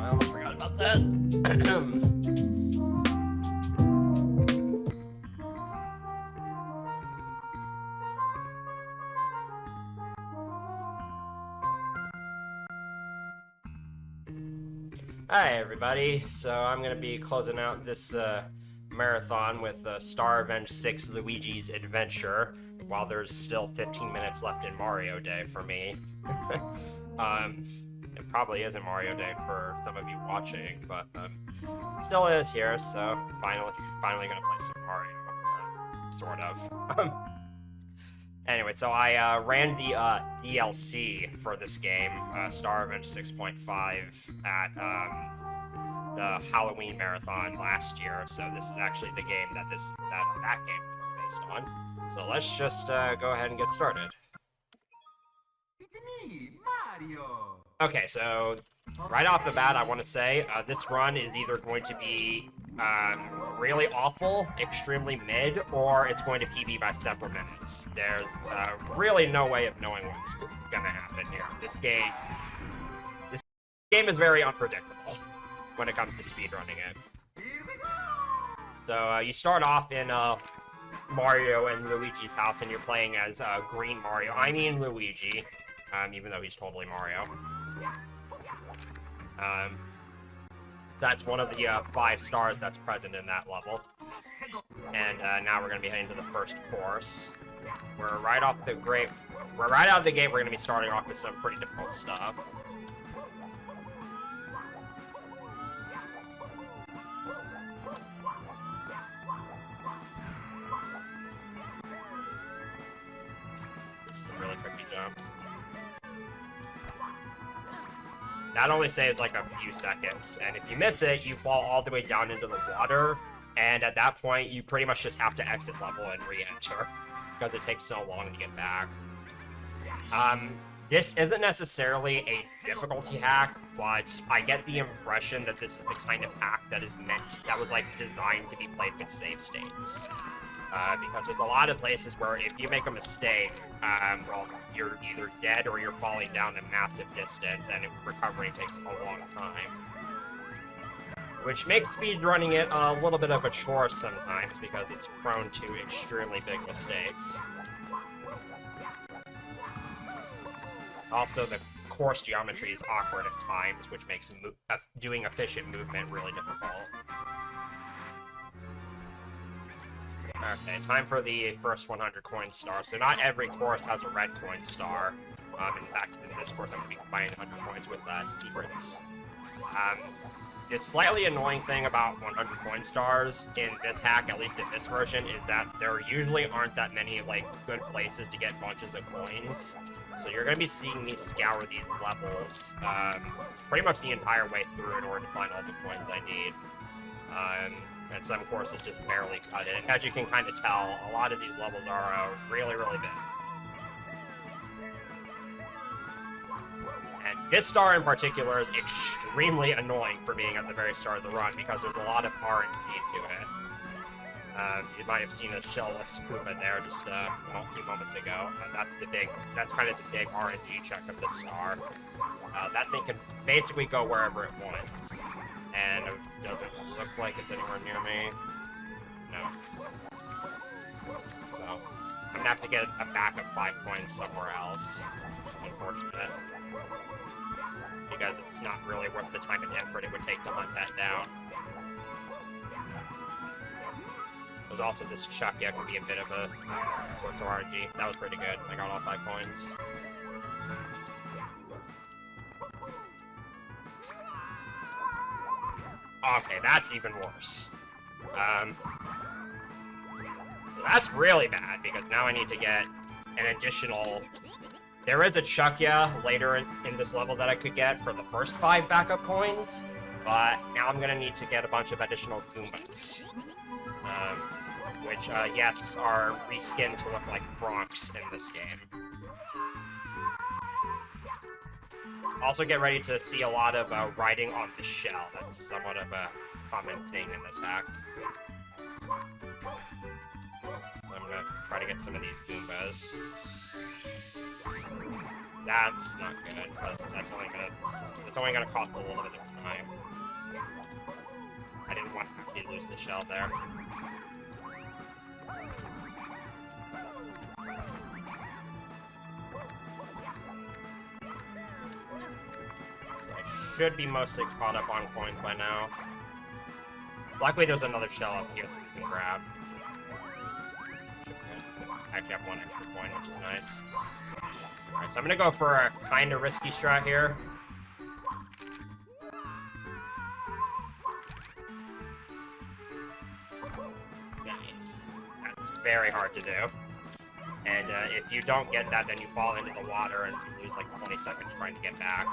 I almost forgot about that. Hi everybody, so I'm gonna be closing out this marathon with Star Revenge 6 Luigi's Adventure, while there's still 15 minutes left in Mario Day for me. It probably isn't Mario Day for some of you watching, but still is here, so finally gonna play some Mario, sort of. Anyway, so I ran the DLC for this game, Star Revenge 6.5, at the Halloween marathon last year. So this is actually the game that that game is based on. So let's just go ahead and get started. It's me, Mario. Okay, so right off the bat, I want to say this run is either going to be really awful, extremely mid, or it's going to PB by several minutes. There's really no way of knowing what's going to happen here. This game is very unpredictable when it comes to speedrunning it. Here we go. So you start off in Mario and Luigi's house, and you're playing as Green Mario. I mean Luigi, even though he's totally Mario. So that's one of the 5 stars that's present in that level. And now we're going to be heading to the first course. We're right out of the gate, we're going to be starting off with some pretty difficult stuff. This is a really tricky jump. That only saves like a few seconds, and if you miss it, you fall all the way down into the water, and at that point, you pretty much just have to exit level and re-enter, because it takes so long to get back. This isn't necessarily a difficulty hack, but I get the impression that this is the kind of hack that was like designed to be played with save states. Because there's a lot of places where if you make a mistake, well, you're either dead or you're falling down a massive distance, and recovery takes a long time. Which makes speedrunning it a little bit of a chore sometimes, because it's prone to extremely big mistakes. Also, the course geometry is awkward at times, which makes doing efficient movement really difficult. Okay, time for the first 100 coin star. So not every course has a red coin star. In fact, in this course, I'm going to be combining 100 coins with secrets. The slightly annoying thing about 100 coin stars in this hack, at least in this version, is that there usually aren't that many like good places to get bunches of coins. So you're going to be seeing me scour these levels pretty much the entire way through in order to find all the coins I need. And some courses just barely cut it. As you can kind of tell, a lot of these levels are really, really big. And this star in particular is extremely annoying for being at the very start of the run, because there's a lot of RNG to it. You might have seen a shellless Koopa there just a few moments ago. That's kind of the big RNG check of this star. That thing can basically go wherever it wants. And it doesn't look like it's anywhere near me. No. So, I'm gonna have to get a backup 5 coins somewhere else, which is unfortunate. Because it's not really worth the time and effort it would take to hunt that down. There's also this Chuck-ya can be a bit of a source of RNG. That was pretty good. I got all 5 coins. Okay, that's even worse. So that's really bad, because now I need to get an additional... There is a Chuck-ya later in this level that I could get for the first 5 backup coins, but now I'm gonna need to get a bunch of additional Goombas. Which, yes, are reskinned to look like Franks in this game. Also get ready to see a lot of riding on the shell. That's somewhat of a common thing in this hack. I'm gonna try to get some of these Goombas. That's not good, but that's only gonna cost a little bit of time. lose the shell there. So I should be mostly caught up on coins by now. Luckily, there's another shell up here that we can grab. Should be good. I actually have one extra coin, which is nice. Alright, so I'm gonna go for a kind of risky strat here. Nice. That's very hard to do. And if you don't get that, then you fall into the water and you lose like 20 seconds trying to get back.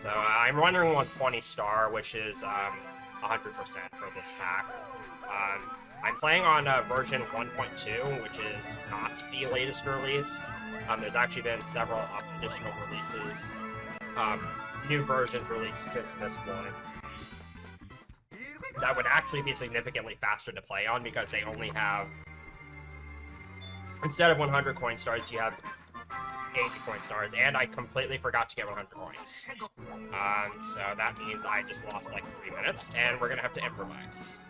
So I'm running 120 star, which is 100% for this hack. I'm playing on version 1.2, which is not the latest release. There's actually been several additional releases, new versions released since this one. That would actually be significantly faster to play on because they only have, instead of 100 coin stars, you have 80 coin stars, and I completely forgot to get 100 coins. So that means I just lost like 3 minutes, and we're gonna have to improvise.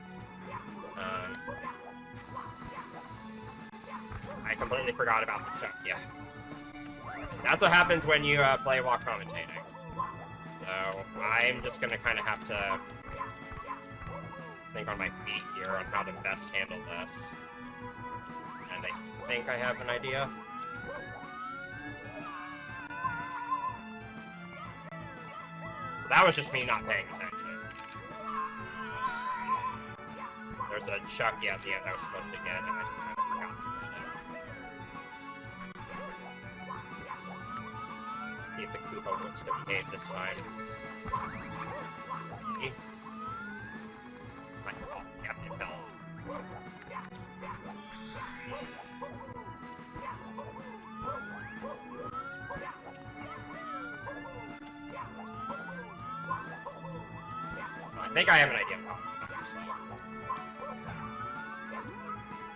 I completely forgot about the chuck, yeah. That's what happens when you play while commentating. So I'm just gonna kind of have to think on my feet here on how to best handle this. And I think I have an idea. That was just me not paying attention. There's a chuck at the end I was supposed to get, and I just kind of forgot to get it. See if the Koopa wants to behave this time. See? Oh, yeah, it fell. I think I have an idea of how to slow.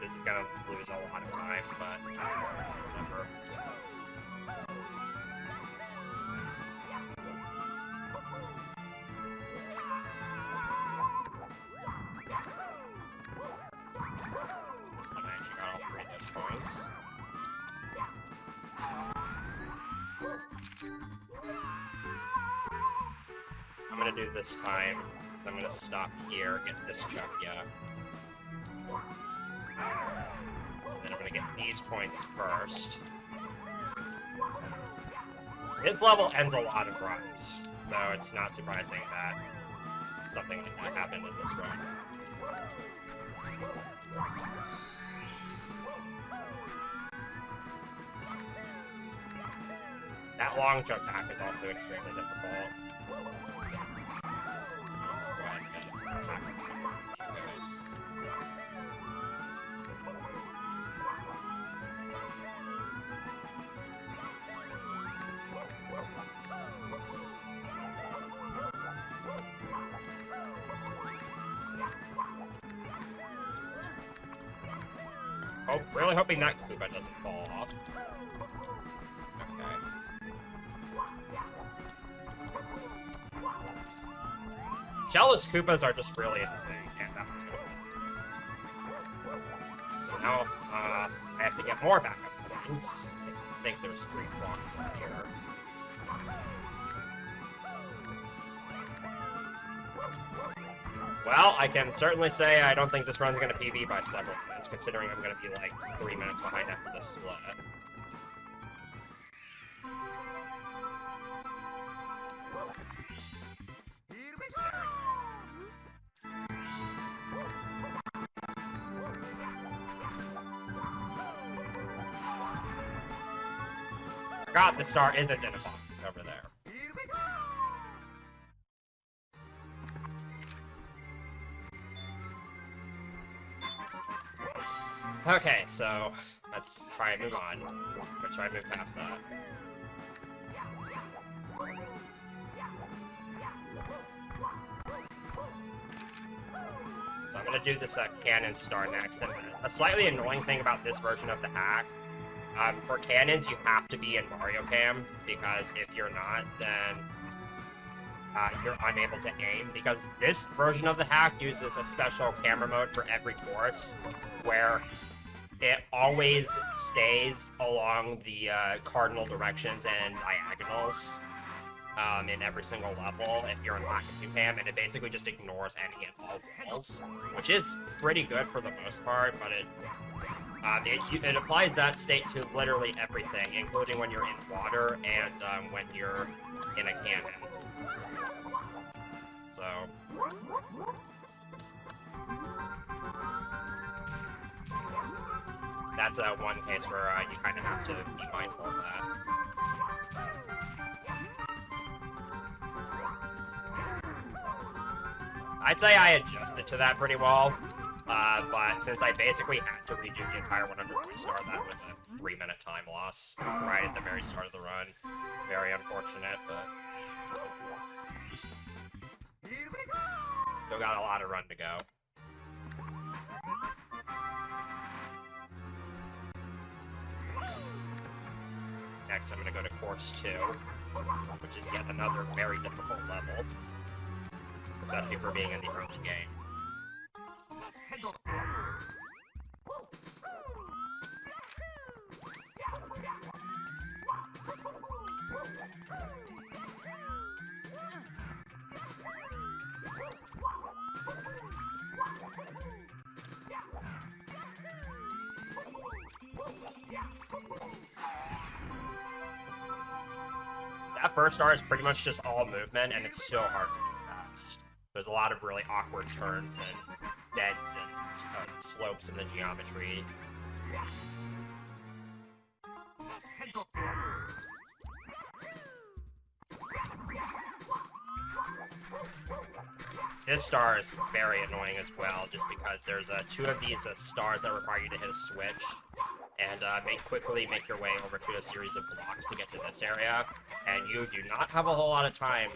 This is gonna lose a lot of time, but I don't remember. This time I actually got all 3 of those points. I'm gonna do this time. I'm gonna stop here, get this chuck, yeah. Then I'm gonna get these points first. This level ends a lot of runs, so it's not surprising that something like that happened in this run. That long jump back is also extremely difficult. Oh, really hoping that Koopa doesn't fall off. Okay. Shellless Koopas are just really annoying, and that was good. So now, I have to get more backup coins. I think there's 3 blocks up here. Well, I can certainly say I don't think this run's gonna PB by several minutes, considering I'm gonna be like 3 minutes behind after this split. God, the star isn't in a box, it's over there. Okay, so let's try and move on. Let's try and move past that. So I'm gonna do this cannon star next, and a slightly annoying thing about this version of the hack For cannons, you have to be in Mario Cam, because if you're not, then you're unable to aim, because this version of the hack uses a special camera mode for every course, where it always stays along the cardinal directions and diagonals in every single level if you're in Lakitu Cam, and it basically just ignores any and all walls, which is pretty good for the most part, but it applies that state to literally everything, including when you're in water and when you're in a cannon. So... that's one case where you kind of have to be mindful of that. I'd say I adjusted to that pretty well, but since I basically had to redo the entire 100-point star, that was a 3-minute time loss right at the very start of the run. Very unfortunate, but... still got a lot of run to go. Next, I'm going to go to Course 2, which is yet another very difficult level, especially for being in the early game. That first star is pretty much just all movement, and it's so hard to move fast. There's a lot of really awkward turns and bends and slopes in the geometry. This star is very annoying as well, just because there's 2 of these stars that require you to hit a switch, and quickly make your way over to a series of blocks to get to this area, and you do not have a whole lot of time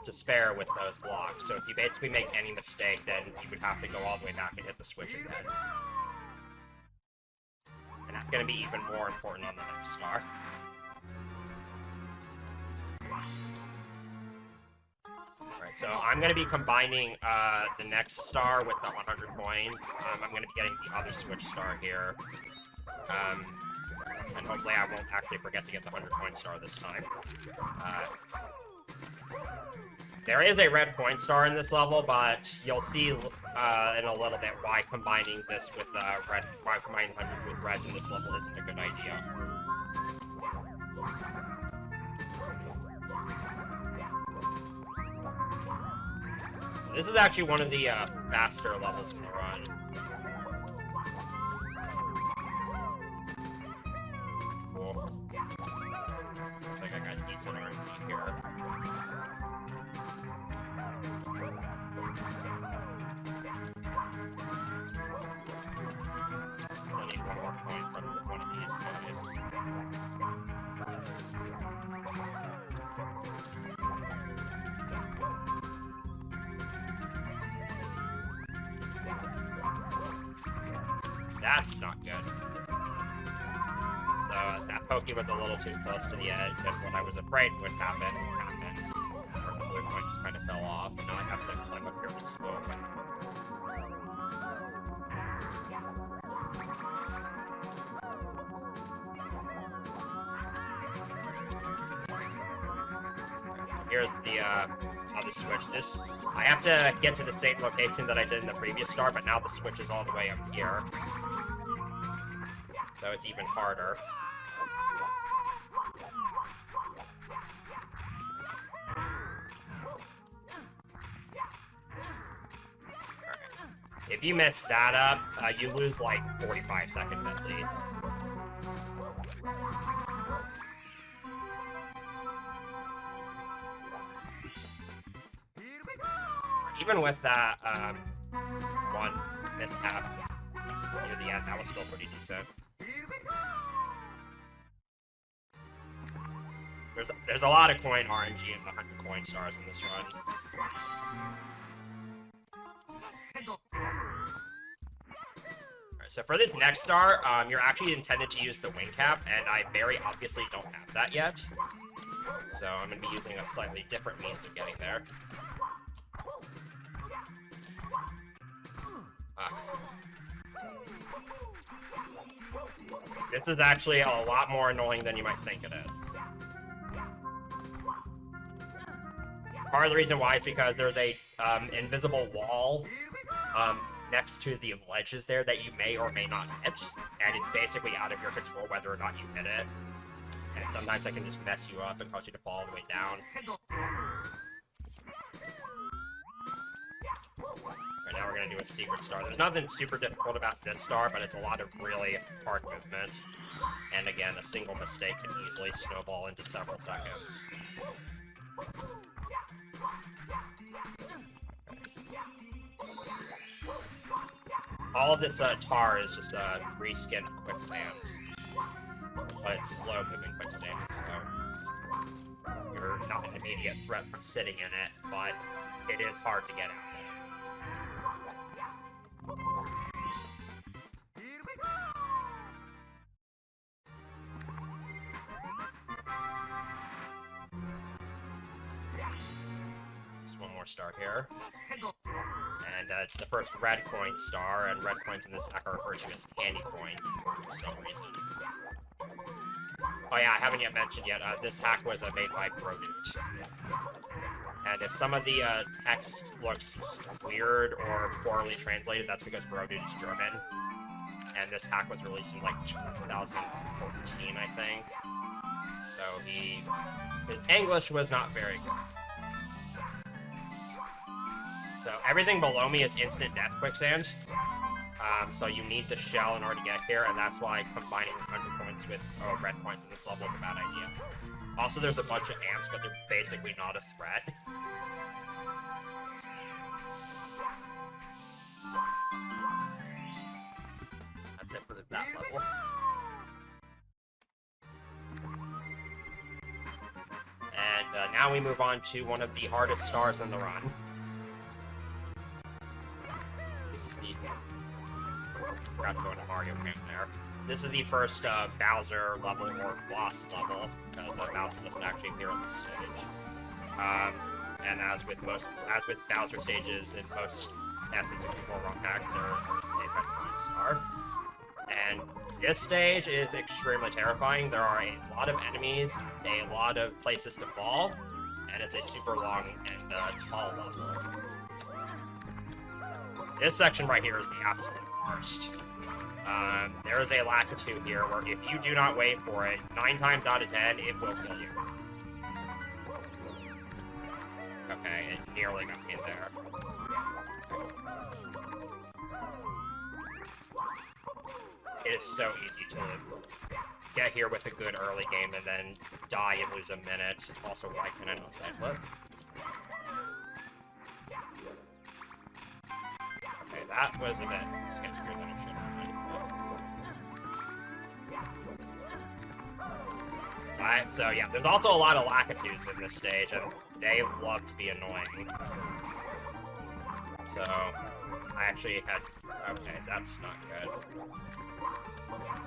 to spare with those blocks, so if you basically make any mistake, then you would have to go all the way back and hit the switch again. And that's going to be even more important on the next star. Alright, so I'm going to be combining the next star with the 100 coins. I'm going to be getting the other switch star here. And hopefully I won't actually forget to get the 100 coin star this time. There is a red coin star in this level, but you'll see in a little bit why combining this with why combining 100 with reds in this level isn't a good idea. This is actually one of the faster levels in the run. Cool. Looks like I got decent RNG here. Still need one more coin from one of these guys. That's not good. So that pokey was a little too close to the edge, and what I was afraid would happen happened. Or the blue coin just kind of fell off, and now I have to climb up here with slope. So here's the other switch. I have to get to the same location that I did in the previous star, but now the switch is all the way up here. So it's even harder. Alright. If you mess that up, you lose like 45 seconds at least. Even with that one mishap near the end, that was still pretty decent. There's a lot of coin RNG and 100 coin stars in this run. Alright, So for this next star, you're actually intended to use the wing cap, and I very obviously don't have that yet. So I'm going to be using a slightly different means of getting there. This is actually a lot more annoying than you might think it is. Part of the reason why is because there's a invisible wall next to the ledges there that you may or may not hit, and it's basically out of your control whether or not you hit it. And sometimes that can just mess you up and cause you to fall all the way down. Right now we're going to do a secret star. There's nothing super difficult about this star, but it's a lot of really hard movement. And again, a single mistake can easily snowball into several seconds. All of this tar is just reskinned quicksand. But it's slow-moving quicksand, so you're not an immediate threat from sitting in it, but it is hard to get out of. Just one more star here. And it's the first red coin star, and red coins in this hack are referred to as candy coins for some reason. Oh yeah, I haven't yet mentioned yet, this hack was made by Brodoot. And if some of the text looks weird or poorly translated, that's because Brodoot is German. And this hack was released in like 2014, I think. So his English was not very good. So everything below me is instant death quicksand. So you need to shell in order to get here, and that's why combining 100 points with red points in this level is a bad idea. Also, there's a bunch of ants, but they're basically not a threat. That's it for that level. And now we move on to one of the hardest stars in the run. Forgot to go into Mario Paint there. This is the first Bowser level, or boss level, because Bowser doesn't actually appear on this stage. And as with Bowser stages in most SN64 ROM packs, there's a red coin star. And this stage is extremely terrifying. There are a lot of enemies, a lot of places to fall, and it's a super long and tall level. This section right here is the absolute worst. There is a Lakitu here where if you do not wait for it, 9 times out of 10, it will kill you. Okay, it nearly got me there. It is so easy to get here with a good early game and then die and lose a minute. Also, why can I not side flip? Okay, that was a bit sketchier than it should have been. So yeah, there's also a lot of Lakitus in this stage, and they love to be annoying. So, I actually had... Okay, that's not good.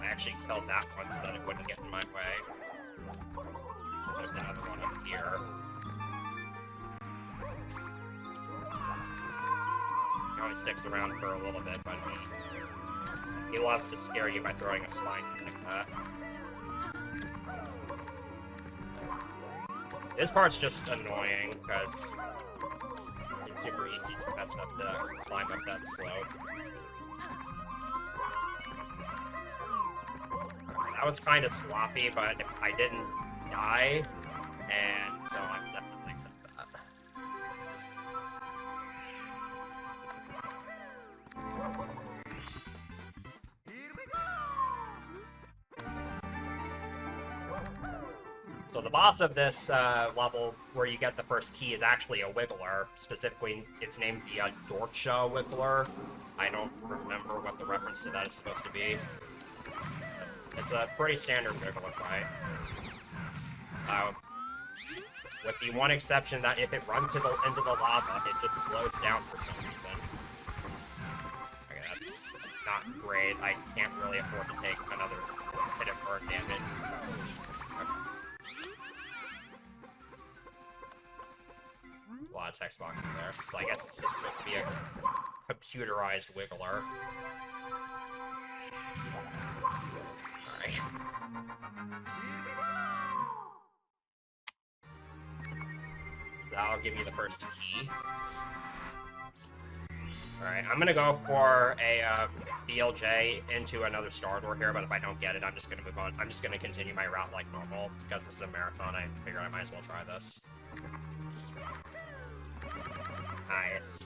I actually killed that one so that it wouldn't get in my way. There's another one up here. He only sticks around for a little bit, but he loves to scare you by throwing a spine like that. This part's just annoying, because it's super easy to mess up the climb up that slope. That was kind of sloppy, but I didn't die, and so I'm definitely accept that. So the boss of this level, where you get the first key, is actually a Wiggler. Specifically, it's named the Dorcha Wiggler. I don't remember what the reference to that is supposed to be. It's a pretty standard Wiggler fight. With the one exception that if it runs into the lava, it just slows down for some reason. Okay, not great. I can't really afford to take another hit of burn damage. A lot of text boxes there. So I guess it's just supposed to be a computerized wiggler. Alright. That'll give me the first key. Alright, I'm gonna go for a BLJ into another Star Door here, but if I don't get it, I'm just gonna move on. I'm just gonna continue my route like normal, because this is a marathon. I figure I might as well try this. Nice.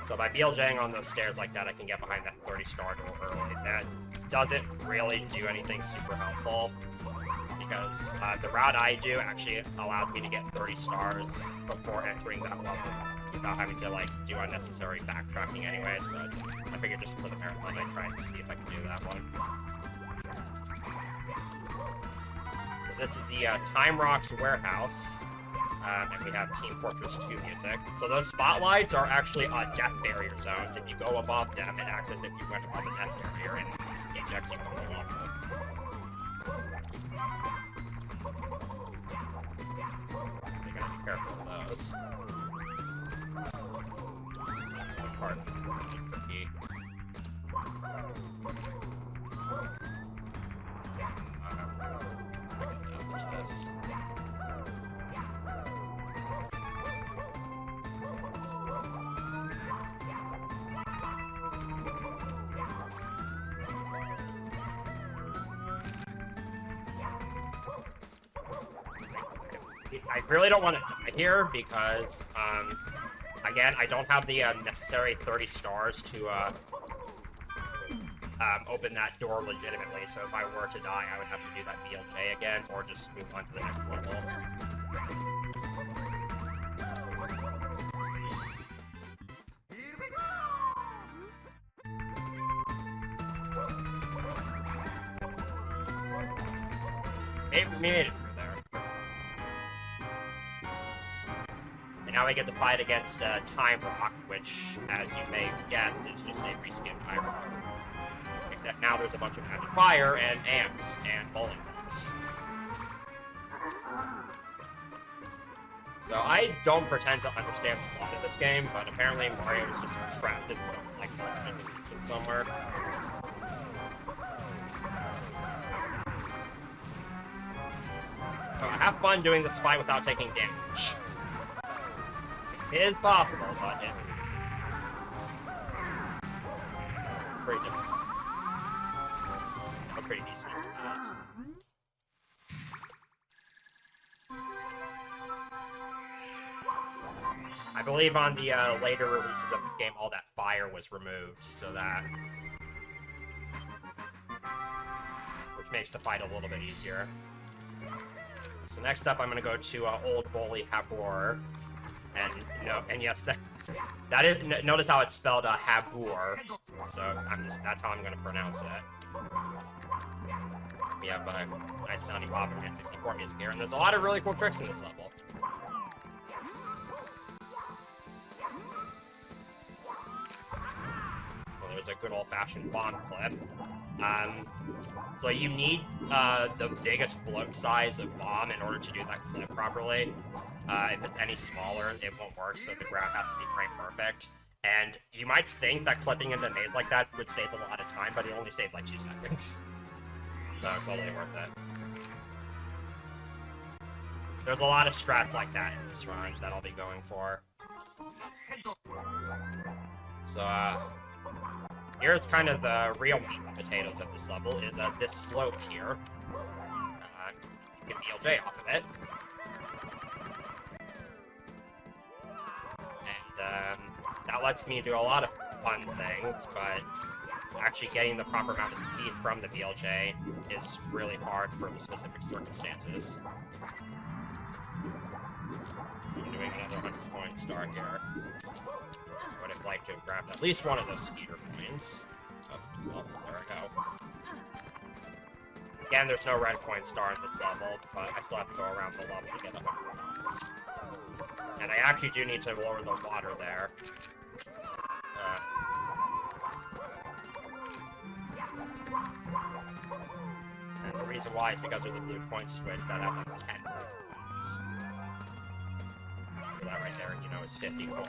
So by BLJing on those stairs like that, I can get behind that 30 Star Door early. That doesn't really do anything super helpful, because the route I do actually allows me to get 30 stars before entering that level, without having to, like, do unnecessary backtracking anyways, but I figured just for the marathon, I'd try and see if I can do that one. So this is the Time Rocks Warehouse, and we have Team Fortress 2 music. So those spotlights are actually death barrier zones. If you go above them, it acts as if you went above the death barrier and eject you from the level. You gotta be careful of those. This part is really tricky. I can salvage this. I really don't want to die here because, again, I don't have the necessary 30 stars to open that door legitimately, so if I were to die, I would have to do that BLJ again, or just move on to the next level. We made it through there. And now we get to fight against Time Rock, which, as you may have guessed, is just a reskinned Time Rock. Except now there's a bunch of added fire and amps and bowling balls. So I don't pretend to understand the plot of this game, but apparently Mario is just trapped in some, like, dimension somewhere. So have fun doing this fight without taking damage. It is possible, but it's pretty difficult. That's pretty decent. I believe on the later releases of this game, all that fire was removed, so that... which makes the fight a little bit easier. So next up, I'm gonna go to Old Bully Habor, and yes, that is. Notice how it's spelled Habor. So that's how I'm gonna pronounce it. We have nice sounding Bomberman 64 music here, and there's a lot of really cool tricks in this level. Well, there's a good old-fashioned bomb clip. So you need the biggest float size of bomb in order to do that clip properly. If it's any smaller, it won't work, so the grab has to be frame perfect. And you might think that clipping into a maze like that would save a lot of time, but it only saves like 2 seconds. So totally worth it. There's a lot of strats like that in this run that I'll be going for. So, here's kind of the real meat and potatoes of this level, is this slope here. You can BLJ off of it. And that lets me do a lot of fun things, but actually getting the proper amount of speed from the BLJ is really hard for the specific circumstances. I'm doing another 100 coin star here. Would have liked to have grabbed at least one of those speeder coins. Oh, well, there I go. Again, there's no red coin star in this level, but I still have to go around the level to get 100 coins. And I actually do need to lower the water there. reason why is because there's a blue point switch that has like 10 coins. So that right there, you know, is 50 coins.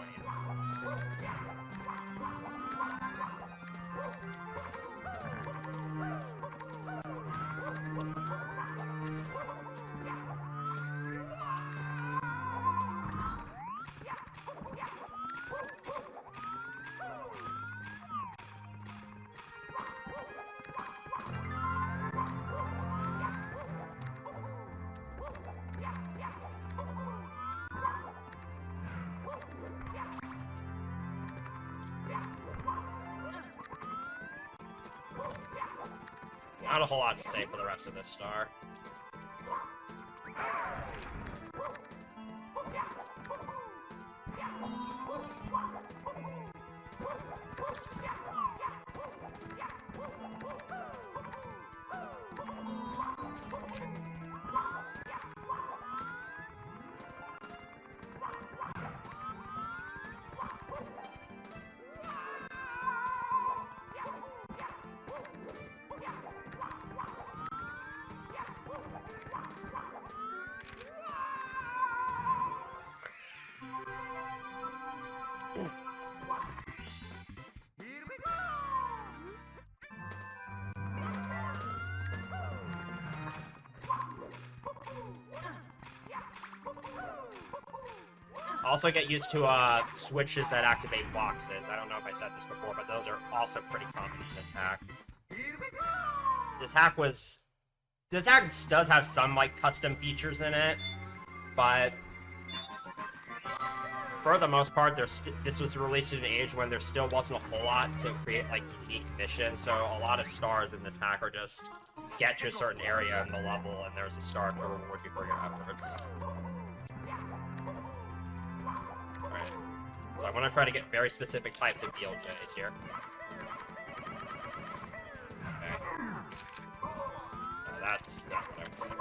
Not a whole lot to say for the rest of this star. Also get used to switches that activate boxes. I don't know if I said this before, but those are also pretty common in this hack. This hack does have some like custom features in it, but for the most part, this was released in an age when there still wasn't a whole lot to create like unique missions. So a lot of stars in this hack are just get to a certain area in the level, and there's a star to reward you for your efforts. So I'm going to try to get very specific types of BLJs here. Okay. That's not what I wanted.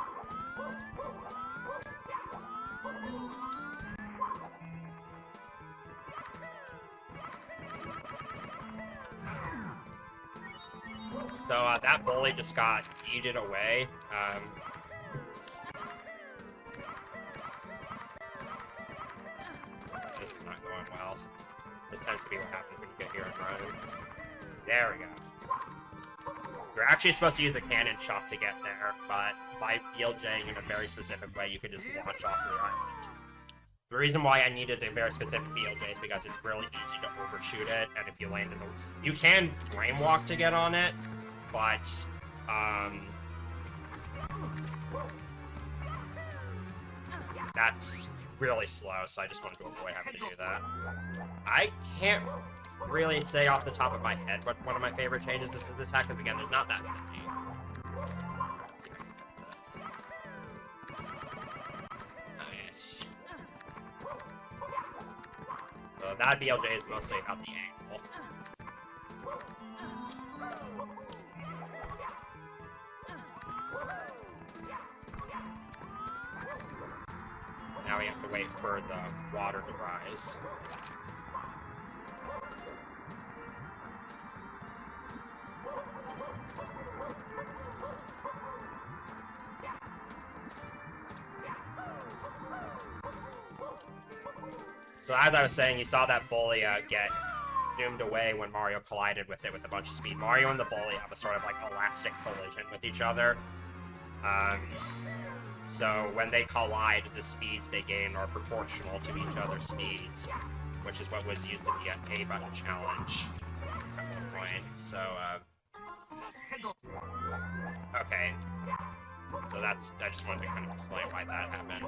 So that bully just got yeeted away. This is not going well. This tends to be what happens when you get here in road. There we go. You're actually supposed to use a cannon shot to get there, but by BLJing in a very specific way, you can just launch off the island. The reason why I needed a very specific BLJ is because it's really easy to overshoot it, and if you land in the... You can flame walk to get on it, but, that's really slow, so I just wanted to avoid having to do that. I can't really say off the top of my head what one of my favorite changes is in this hack, because again, there's not that many. Let's see if I can get this. Nice. So that BLJ is mostly about the angle. Now we have to wait for the water to rise. So as I was saying, you saw that bully get zoomed away when Mario collided with it with a bunch of speed. Mario and the bully have a sort of like elastic collision with each other. So when they collide, the speeds they gain are proportional to each other's speeds, which is what was used in the A button challenge at one point. So, okay. So I just wanted to kind of explain why that happened.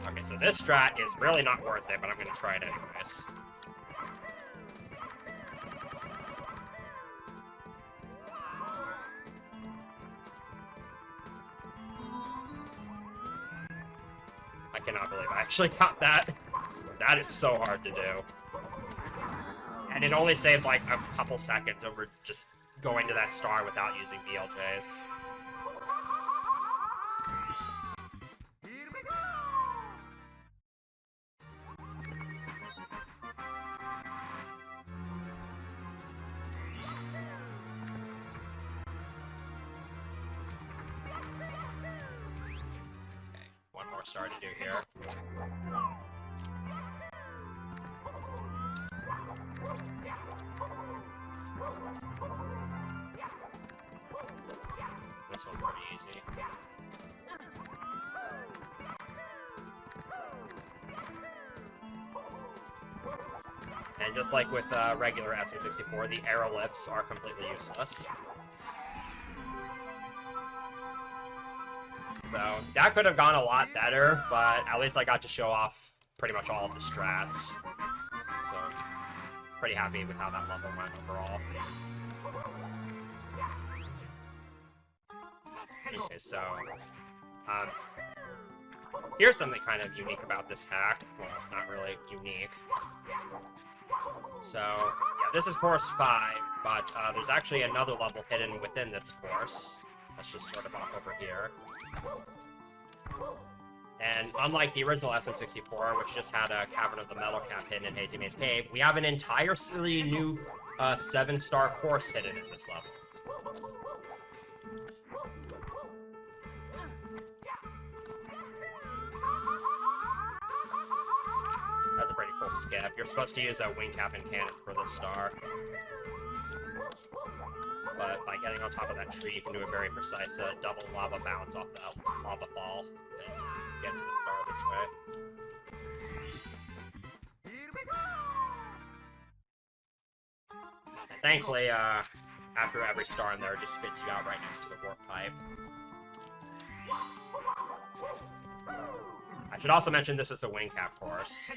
Okay, so this strat is really not worth it, but I'm going to try it anyways. I cannot believe I actually got that. That is so hard to do. And it only saves like a couple seconds over just going to that star without using BLJs. star to do here. This one's pretty easy. And just like with regular SM64, the arrow lifts are completely useless. So, that could have gone a lot better, but at least I got to show off pretty much all of the strats. So, pretty happy with how that level went overall. Okay, so, here's something kind of unique about this hack. Well, not really unique. So, yeah, this is course 5, but there's actually another level hidden within this course. Let's just sort of off over here. And unlike the original SM64, which just had a Cavern of the Metal Cap hidden in Hazy Maze Cave, we have an entirely new 7-star course hidden in this level. That's a pretty cool skip. You're supposed to use a wing cap and cannon for this star. But by getting on top of that tree, you can do a very precise double lava bounce off the lava fall and get to the star this way. And thankfully, after every star in there, it just spits you out right next to the warp pipe. I should also mention this is the wing cap course.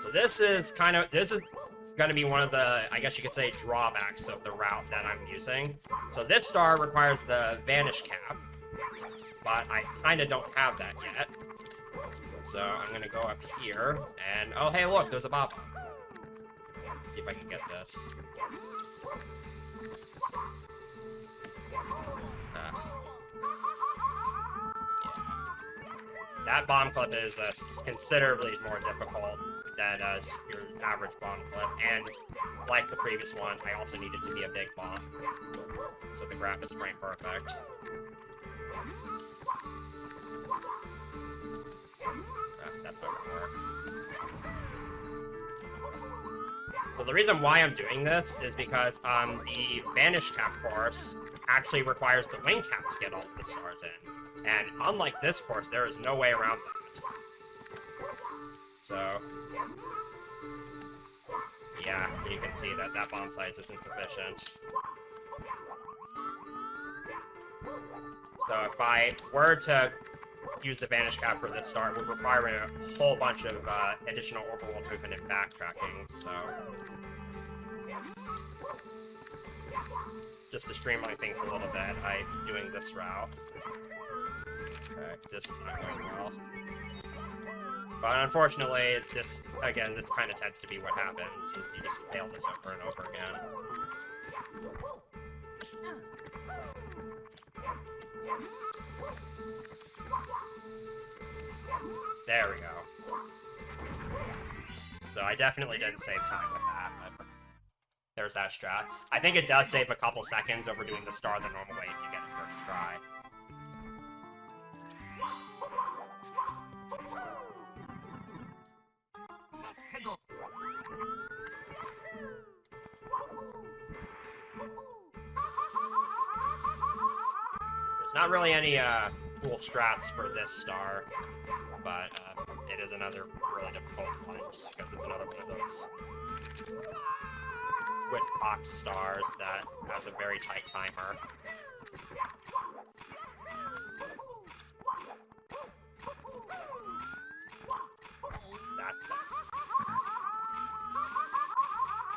So this is going to be one of the, I guess you could say, drawbacks of the route that I'm using. So this star requires the vanish cap, but I kind of don't have that yet. So I'm going to go up here, and oh hey look, there's a bob. Let's see if I can get this. Yeah. That bomb clip is considerably more difficult than your average bomb clip, and like the previous one, I also need it to be a big bomb, so the graph is frame perfect. That's not gonna work. So the reason why I'm doing this is because the Vanish Cap course actually requires the wing cap to get all of the stars in, and unlike this course, there is no way around that. So, yeah, you can see that that bomb size is insufficient. So if I were to use the Vanish Cap for this star, it would require a whole bunch of additional overworld movement and backtracking, so... Just to streamline things a little bit, I'm doing this route. Okay, this is not going well. But unfortunately, this kind of tends to be what happens, is you just fail this over and over again. There we go. So I definitely didn't save time with that, but there's that strat. I think it does save a couple seconds over doing the star the normal way if you get it first try. There's not really any cool strats for this star, but it is another really difficult one, just because it's another one of those switch box stars that has a very tight timer. That's bad.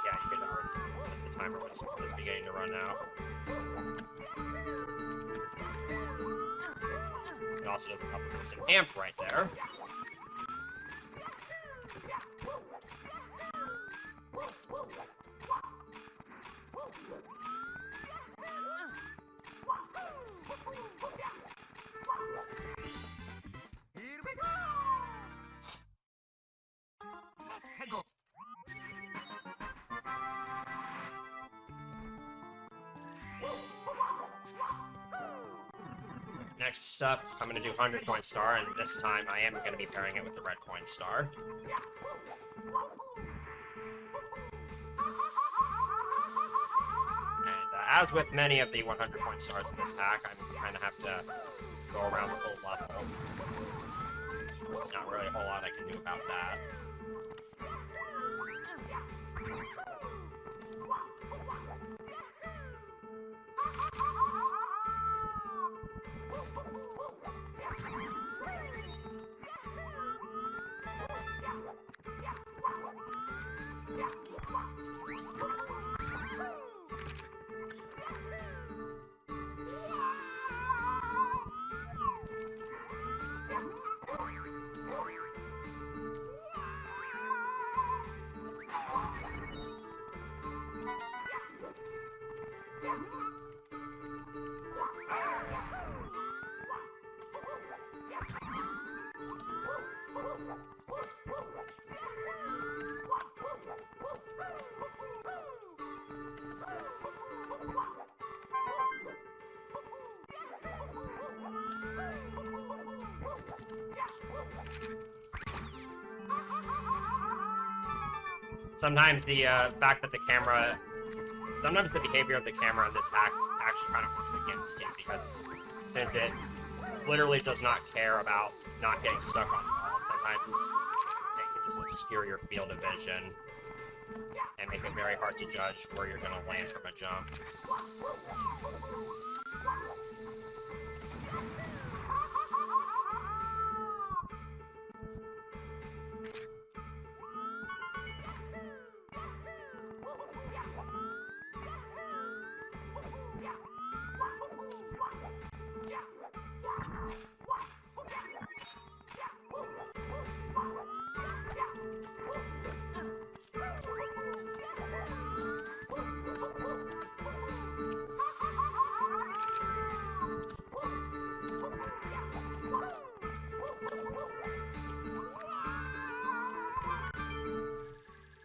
Yeah, you can already see the timer was beginning to run out. It also does a couple of an amp right there. Next up, I'm going to do 100 coin star, and this time I am going to be pairing it with the red coin star. And as with many of the 100 coin stars in this hack, I'm kind of have to go around the whole level. There's not really a whole lot I can do about that. Sometimes the fact that the camera... Sometimes the behavior of the camera in this hack actually kind of works against you, because since it literally does not care about not getting stuck on the wall, sometimes it can just obscure your field of vision and make it very hard to judge where you're going to land from a jump.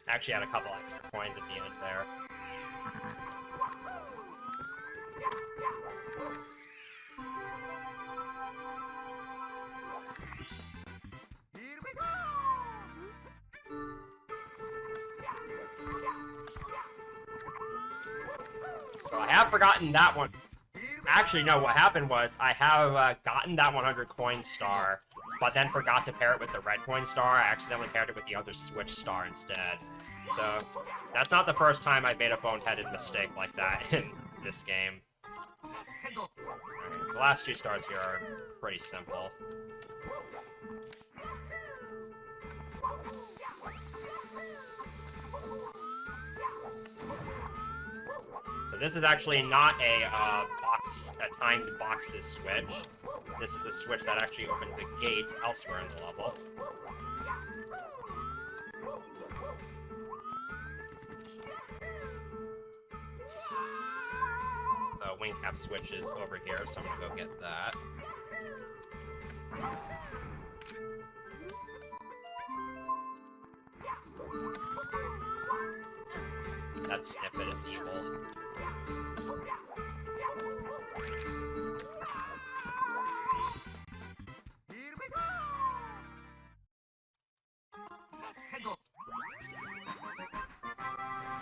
Actually had a couple extra coins at the end there. Here we go! So I have forgotten that one. Actually, no, what happened was I have gotten that 100 coin star, but then forgot to pair it with the red coin star. I accidentally paired it with the other switch star instead. So, that's not the first time I made a boneheaded mistake like that in this game. Right, the last two stars here are pretty simple. So this is actually not a timed boxes switch. This is a switch that actually opens a gate elsewhere in the level. The wing cap switch is over here, so I'm gonna go get that. That snippet is evil.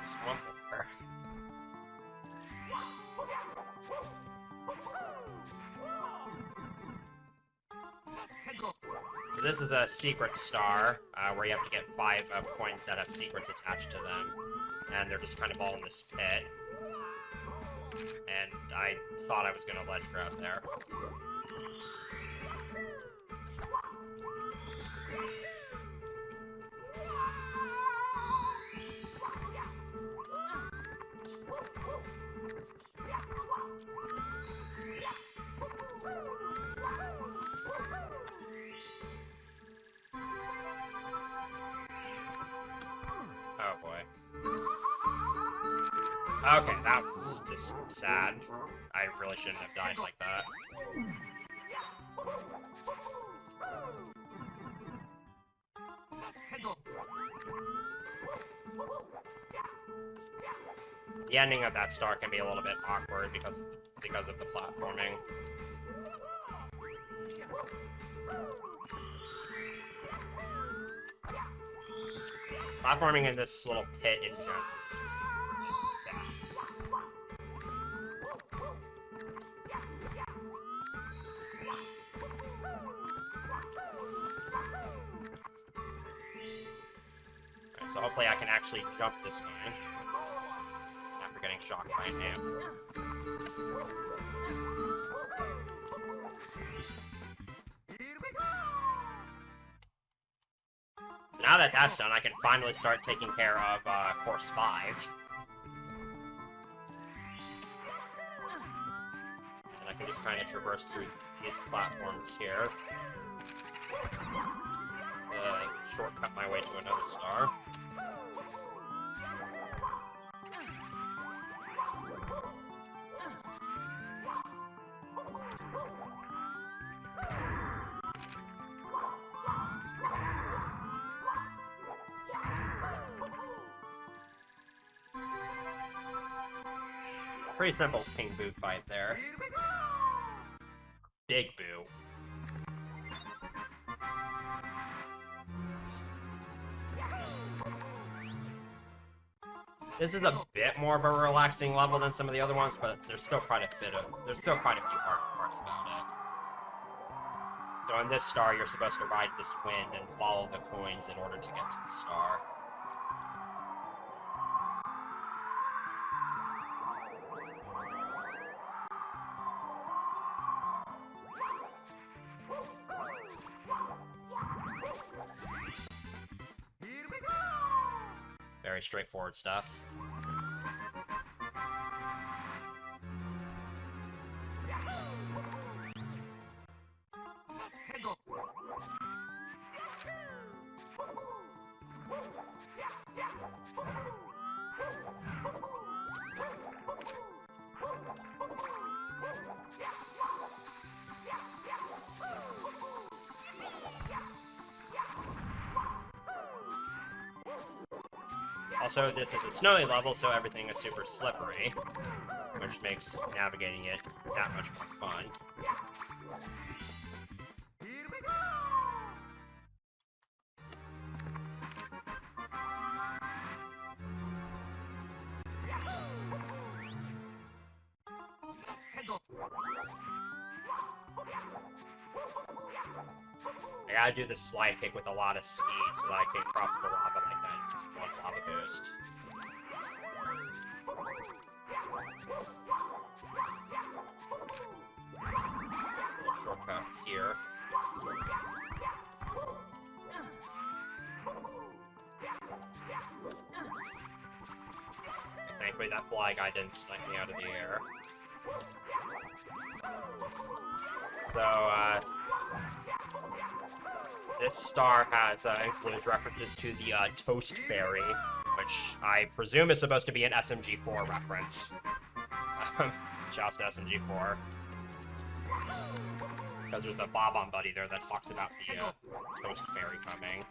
Just one more. So this is a secret star, where you have to get 5 coins that have secrets attached to them. And they're just kind of all in this pit. And I thought I was gonna ledge grab there. Oh boy. Okay, that was just sad. I really shouldn't have died like that. The ending of that star can be a little bit awkward because of the platforming. Platforming in this little pit in general. Alright, so hopefully I can actually jump this time. After getting shocked by an amp. Now that that's done, I can finally start taking care of course 5. And I can just kind of traverse through these platforms here. Shortcut my way to another star. Pretty simple King Boo fight there. Big Boo. This is a bit more of a relaxing level than some of the other ones, but there's still quite a few hard parts about it. So on this star, you're supposed to ride this wind and follow the coins in order to get to the star. Very straightforward stuff. Also, this is a snowy level, so everything is super slippery, which makes navigating it that much more fun. I gotta do the slide kick with a lot of speed so that I can cross the lava like that in just one lava boost. A little shortcut here. And thankfully that fly guy didn't snipe me out of the air. So, this star has includes references to the Toast Fairy, which I presume is supposed to be an SMG4 reference. Just SMG4. Because there's a Bob-omb buddy there that talks about the Toast Fairy coming.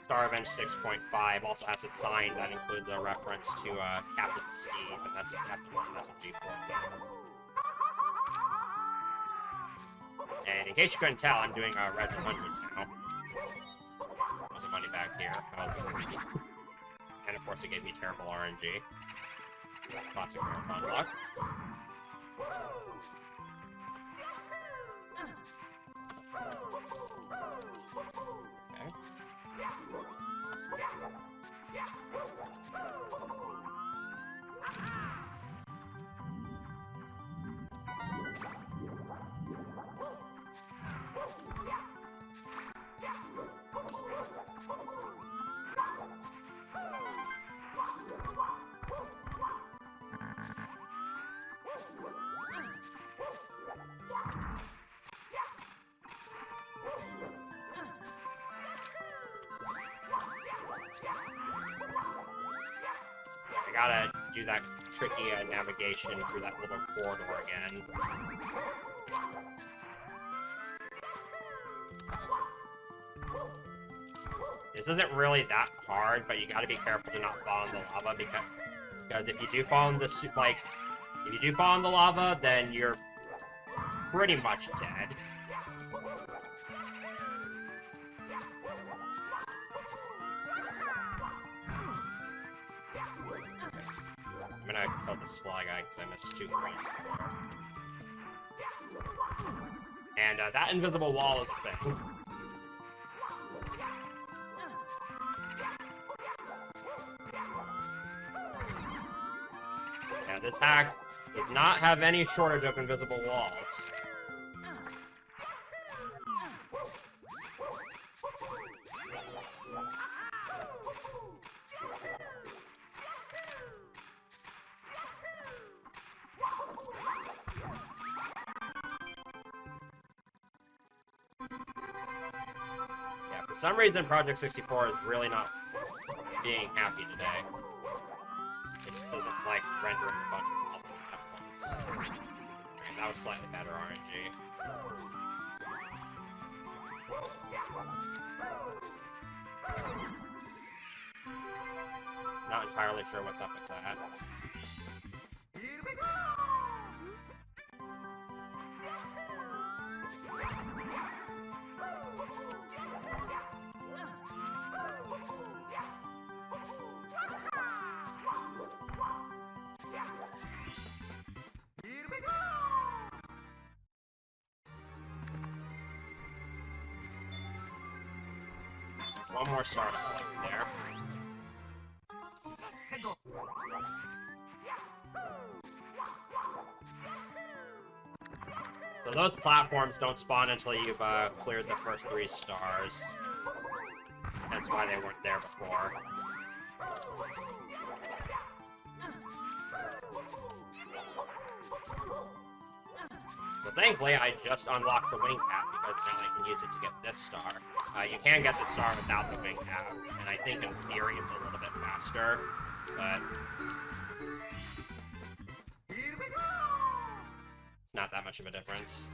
Star Revenge 6.5 also has a sign that includes a reference to Captain Steve, and that's Captain SMG4. And in case you couldn't tell, I'm doing reds and hundreds now. There's a money back here. And of course it gave me terrible RNG. Classic marathon luck. Okay. I gotta do that tricky navigation through that little corridor again. This isn't really that hard, but you gotta be careful to not fall in the lava, because if you do fall in the, if you do fall in the lava, then you're pretty much dead. I'm gonna kill this fly guy because I missed 2 points. And that invisible wall is a thing. Yeah, this hack does not have any shortage of invisible walls. Yeah, for some reason, Project 64 is really not being happy today. It just doesn't like rendering a bunch of bubbles at once. And that was slightly better RNG. Not entirely sure what's up with that. One more star to collect there. So those platforms don't spawn until you've cleared the first 3 stars. That's why they weren't there before. So thankfully, I just unlocked the wing cap because now I can use it to get this star. You can get the star without the wing cap, and I think in theory it's a little bit faster, but it's not that much of a difference.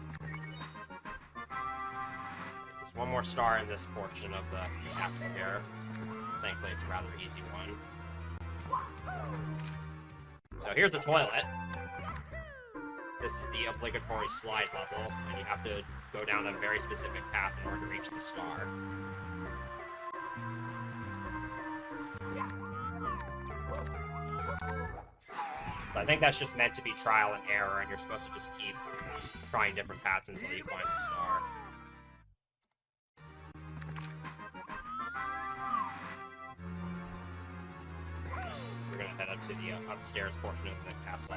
There's one more star in this portion of the castle here. Thankfully, it's a rather easy one. So here's the toilet. This is the obligatory slide level, and you have to go down a very specific path in order to reach the star. So I think that's just meant to be trial and error, and you're supposed to just keep trying different paths until you find the star. So we're gonna head up to the upstairs portion of the castle.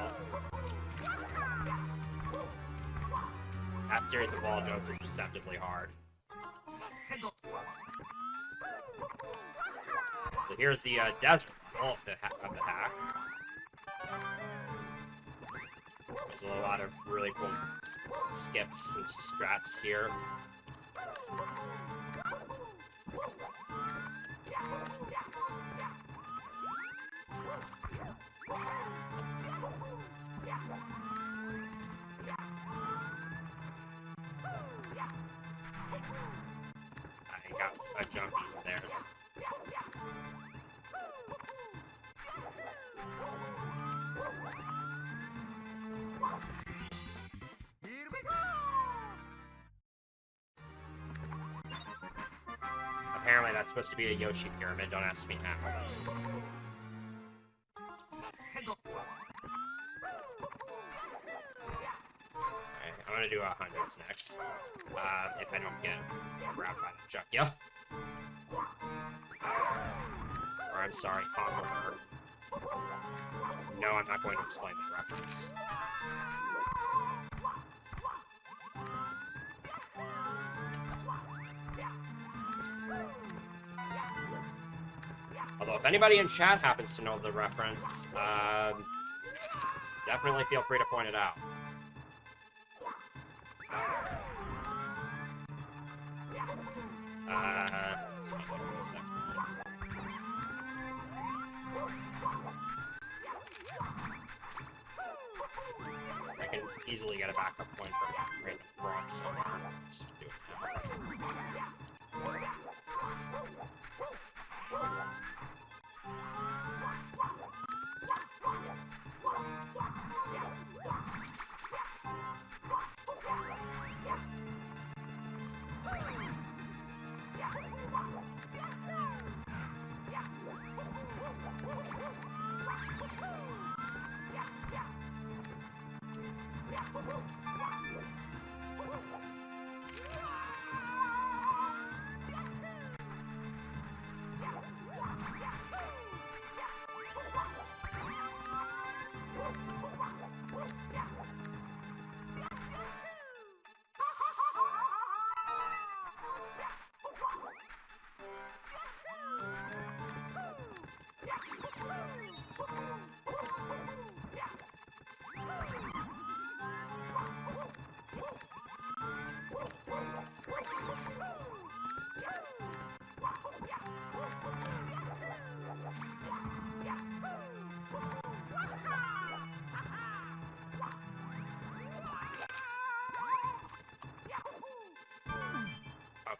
That series of wall jumps is deceptively hard. So here's the desert level of the hack. There's a lot of really cool skips and strats here. I got a jumpy there. Apparently that's supposed to be a Yoshi pyramid, don't ask me how. Alright, I'm gonna do 100s next. If I don't get grabbed by the chuck, yeah. Or I'm sorry, Conqueror. No, I'm not going to explain the reference. Although, if anybody in chat happens to know the reference, definitely feel free to point it out. Let's take a look at this thing. I can easily get a backup point for a random frog somewhere. Just do it now.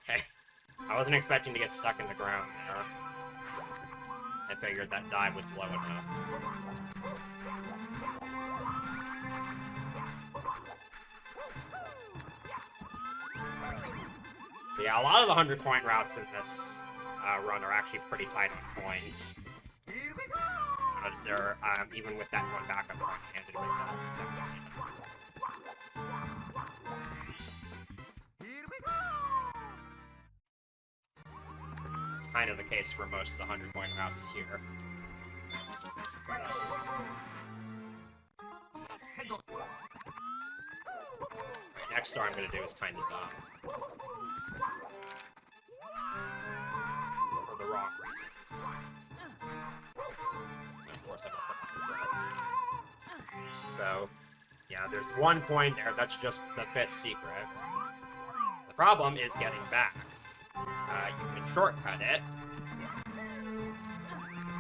Okay. I wasn't expecting to get stuck in the ground there. I figured that dive was low enough. But yeah, a lot of the 100-coin routes in this run are actually pretty tight on coins. Notice there, even with that one backup one-handed with that. It's kind of the case for most of the 100-coin routes here. Right, next star I'm going to do is kind of dumb. For the wrong reasons. And of course I messed up on the bridge. So, yeah, there's one point there, that's just the 5th secret. The problem is getting back. You can shortcut it,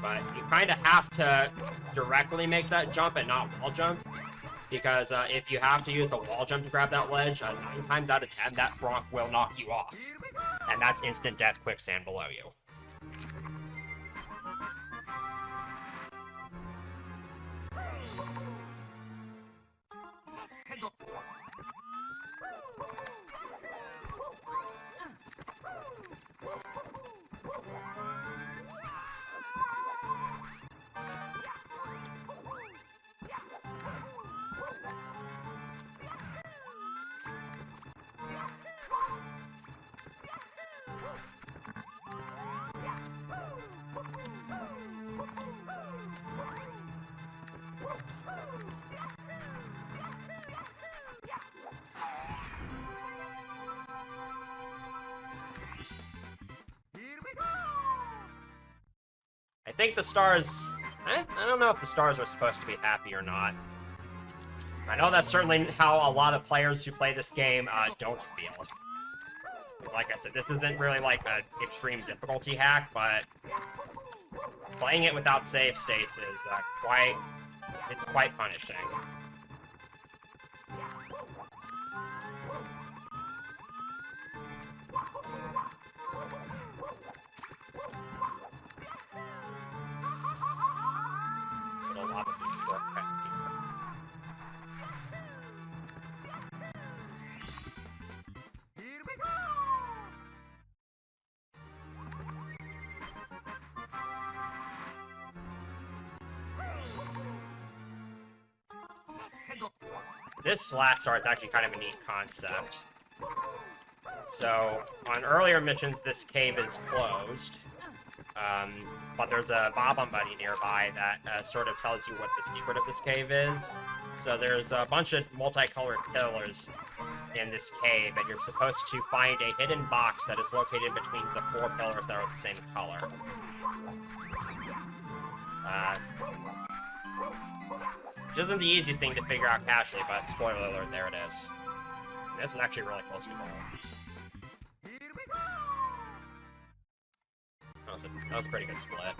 but you kind of have to directly make that jump and not wall jump, because if you have to use a wall jump to grab that ledge, 9 times out of 10, that bronc will knock you off, and that's instant death quicksand below you. I think the stars... I don't know if the stars are supposed to be happy or not. I know that's certainly how a lot of players who play this game don't feel. Like I said, this isn't really like an extreme difficulty hack, but playing it without save states is quite punishing. So a lot of these shortcut here. This last star is actually kind of a neat concept. So, on earlier missions, this cave is closed. But there's a Bob-omb buddy nearby that sort of tells you what the secret of this cave is. So there's a bunch of multicolored pillars in this cave, and you're supposed to find a hidden box that is located between the 4 pillars that are the same color. Which isn't the easiest thing to figure out casually, but spoiler alert, there it is. And this is actually really close to goal. That was a pretty good split.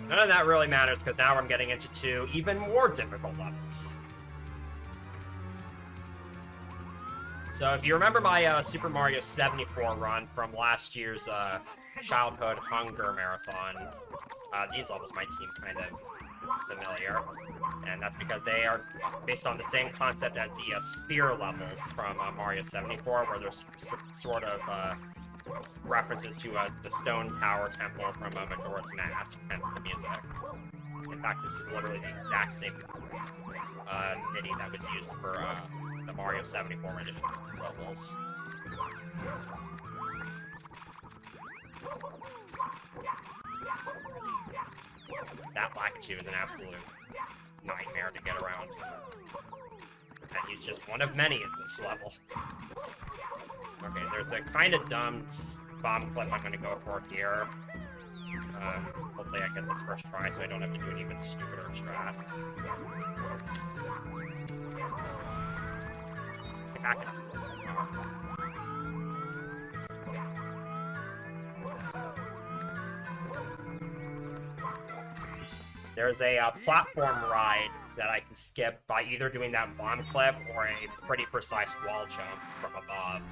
None of that really matters, because now I'm getting into 2 even more difficult levels. So if you remember my Super Mario 74 run from last year's Childhood Hunger Marathon, these levels might seem kind of familiar, and that's because they are based on the same concept as the spear levels from Mario 74, where there's sort of references to the Stone Tower Temple from Majora's Mask, hence the music. In fact, this is literally the exact same MIDI that was used for the Mario 74 edition of these levels. That Lakitu is an absolute nightmare to get around. And he's just one of many at this level. Okay, there's a kind of dumb bomb clip I'm gonna go for here. Hopefully I get this first try so I don't have to do an even stupider strat. Back it up. There's a platform ride that I can skip by either doing that bomb clip or a pretty precise wall jump from above.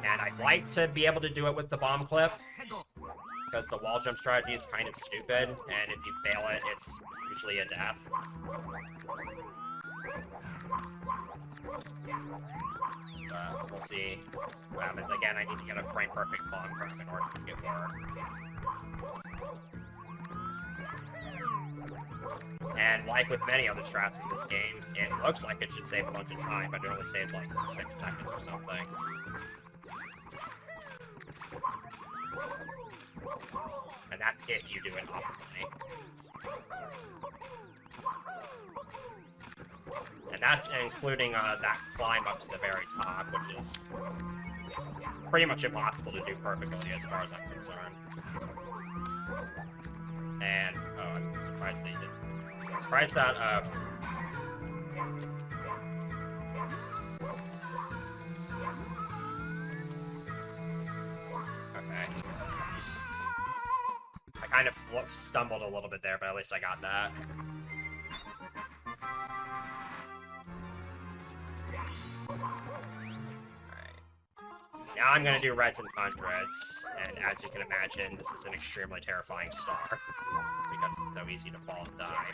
And I'd like to be able to do it with the bomb clip, because the wall jump strategy is kind of stupid, and if you fail it, it's usually a death. We'll see what happens. Again, I need to get a frame-perfect bomb grab in order to get more. And like with many other strats in this game, it looks like it should save a bunch of time, but it only saves like 6 seconds or something. And that's if you do it optimally. And that's including that climb up to the very top, which is pretty much impossible to do perfectly as far as I'm concerned. And, oh, I'm surprised they didn't. I'm surprised that, okay. I kind of stumbled a little bit there, but at least I got that. Now I'm gonna do reds and hundreds, and as you can imagine, this is an extremely terrifying star, because it's so easy to fall and die.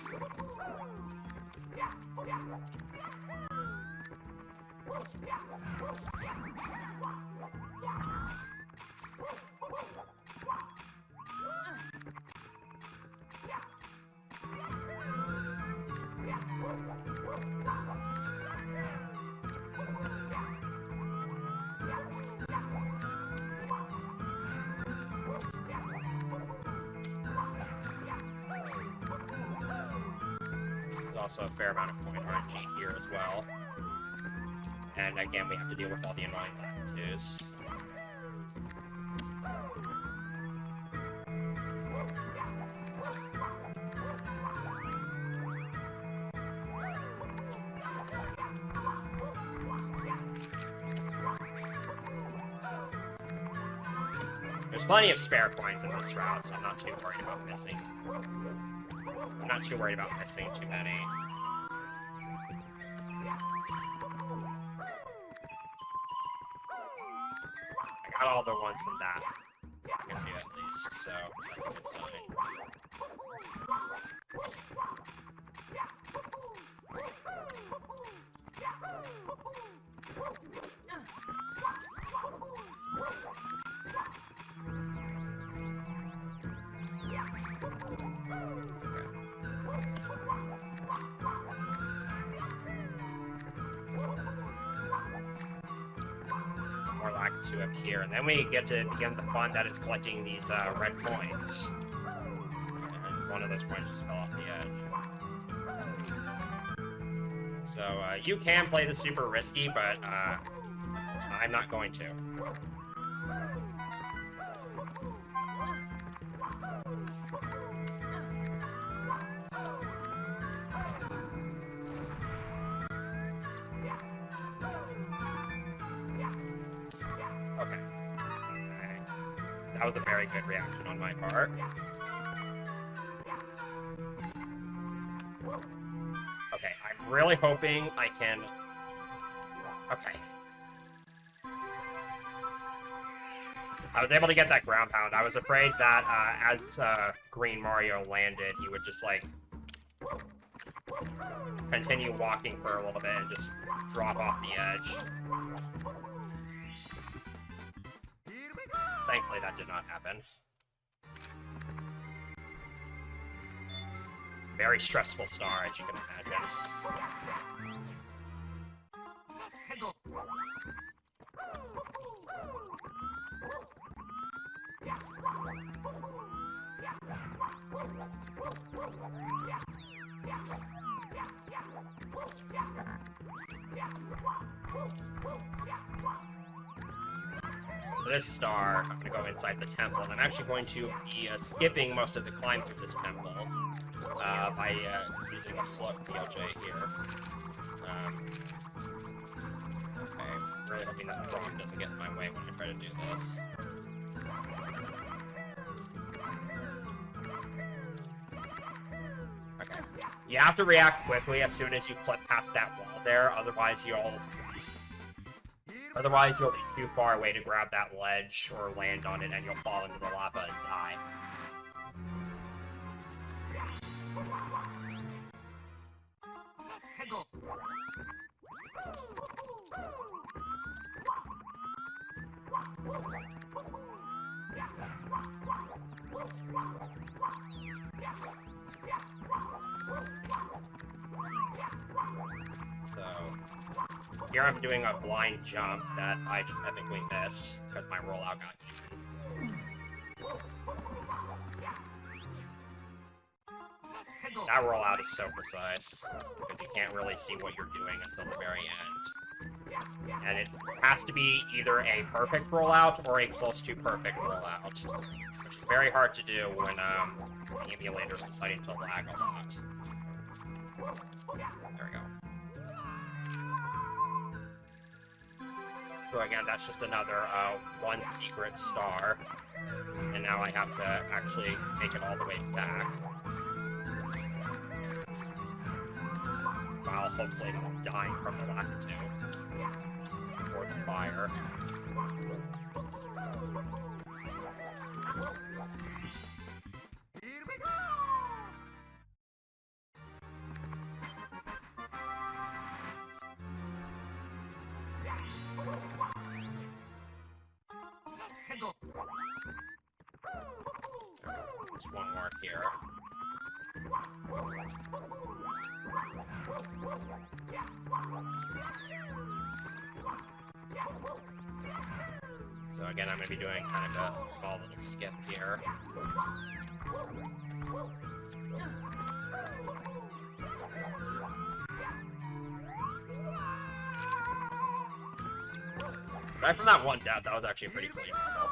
Also a fair amount of point RNG here as well. And again, we have to deal with all the annoying latitudes. There's plenty of spare coins in this route, so I'm not too worried about missing. I'm not too worried about missing too many. I got all the ones from that. I can see at least, so that's a good sign. More like 2 up here, and then we get to begin the fun that is collecting these red coins. And one of those coins just fell off the edge. So you can play this super risky, but I'm not going to. That was a very good reaction on my part. Okay, I'm really hoping I can... Okay. I was able to get that ground pound. I was afraid that as Green Mario landed, he would just, like, continue walking for a little bit and just drop off the edge. Thankfully, that did not happen. Very stressful star, as you can imagine. So for this star, I'm going to go inside the temple, and I'm actually going to be skipping most of the climb through this temple by using a slow BLJ here. Okay, I'm really hoping that the rock doesn't get in my way when I try to do this. Okay. You have to react quickly as soon as you clip past that wall there, otherwise you'll be too far away to grab that ledge or land on it and you'll fall into the lava and die. So, here I'm doing a blind jump that I just epically missed because my rollout got even. That rollout is so precise because you can't really see what you're doing until the very end. And it has to be either a perfect rollout or a close to perfect rollout, which is very hard to do when the emulator's deciding to lag a lot. There we go. So again, that's just another one secret star, and now I have to actually make it all the way back, while hopefully not dying from the lava too, or the fire. Just one more here. So again, I'm going to be doing kind of a small little skip here. Aside from that one death, that was actually a pretty clean level.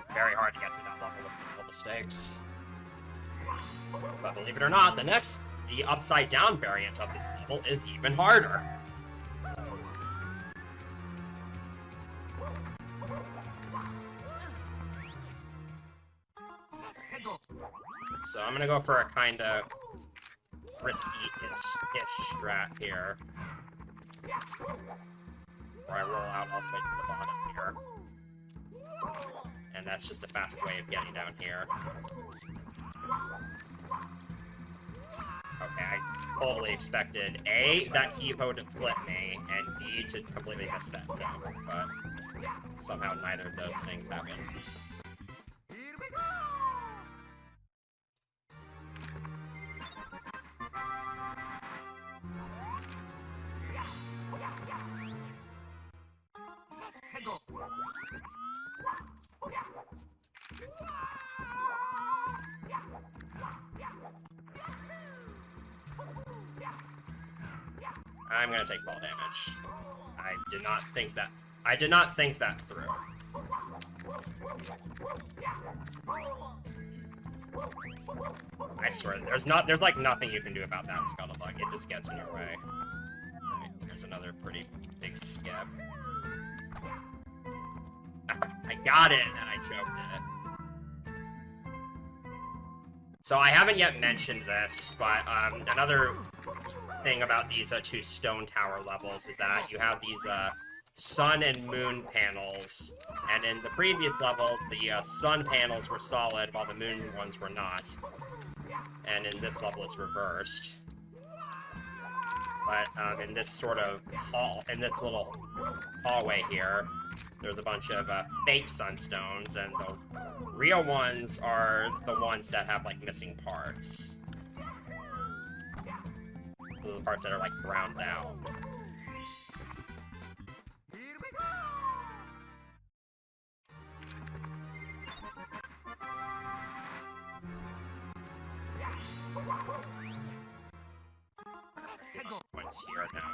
It's very hard to get through that level with multiple mistakes. But believe it or not, the upside down variant of this level is even harder. So I'm gonna go for a kind of risky-ish strat here. Where I roll out all the way to the bottom here. And that's just a fast way of getting down here. Okay, I totally expected A, that Kivo to flip me, and B, to completely miss that jump, but somehow neither of those things happened. I'm gonna take fall damage. I did not think that through. I swear, there's like nothing you can do about that Scuttlebug. It just gets in your way. Right, there's another pretty big skip. I got it, and I choked it. So I haven't yet mentioned this, but another thing about these two stone tower levels is that you have these sun and moon panels, and in the previous level, the sun panels were solid while the moon ones were not. And in this level, it's reversed. But in this sort of in this little hallway here, there's a bunch of fake sunstones, and the real ones are the ones that have like missing parts. Those are the parts that are like browned out. Points here now.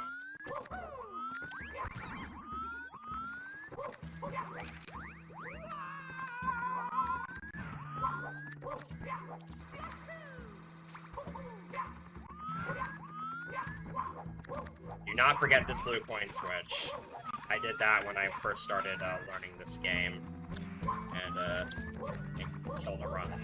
Do not forget this blue coin switch. I did that when I first started learning this game, and it killed a run.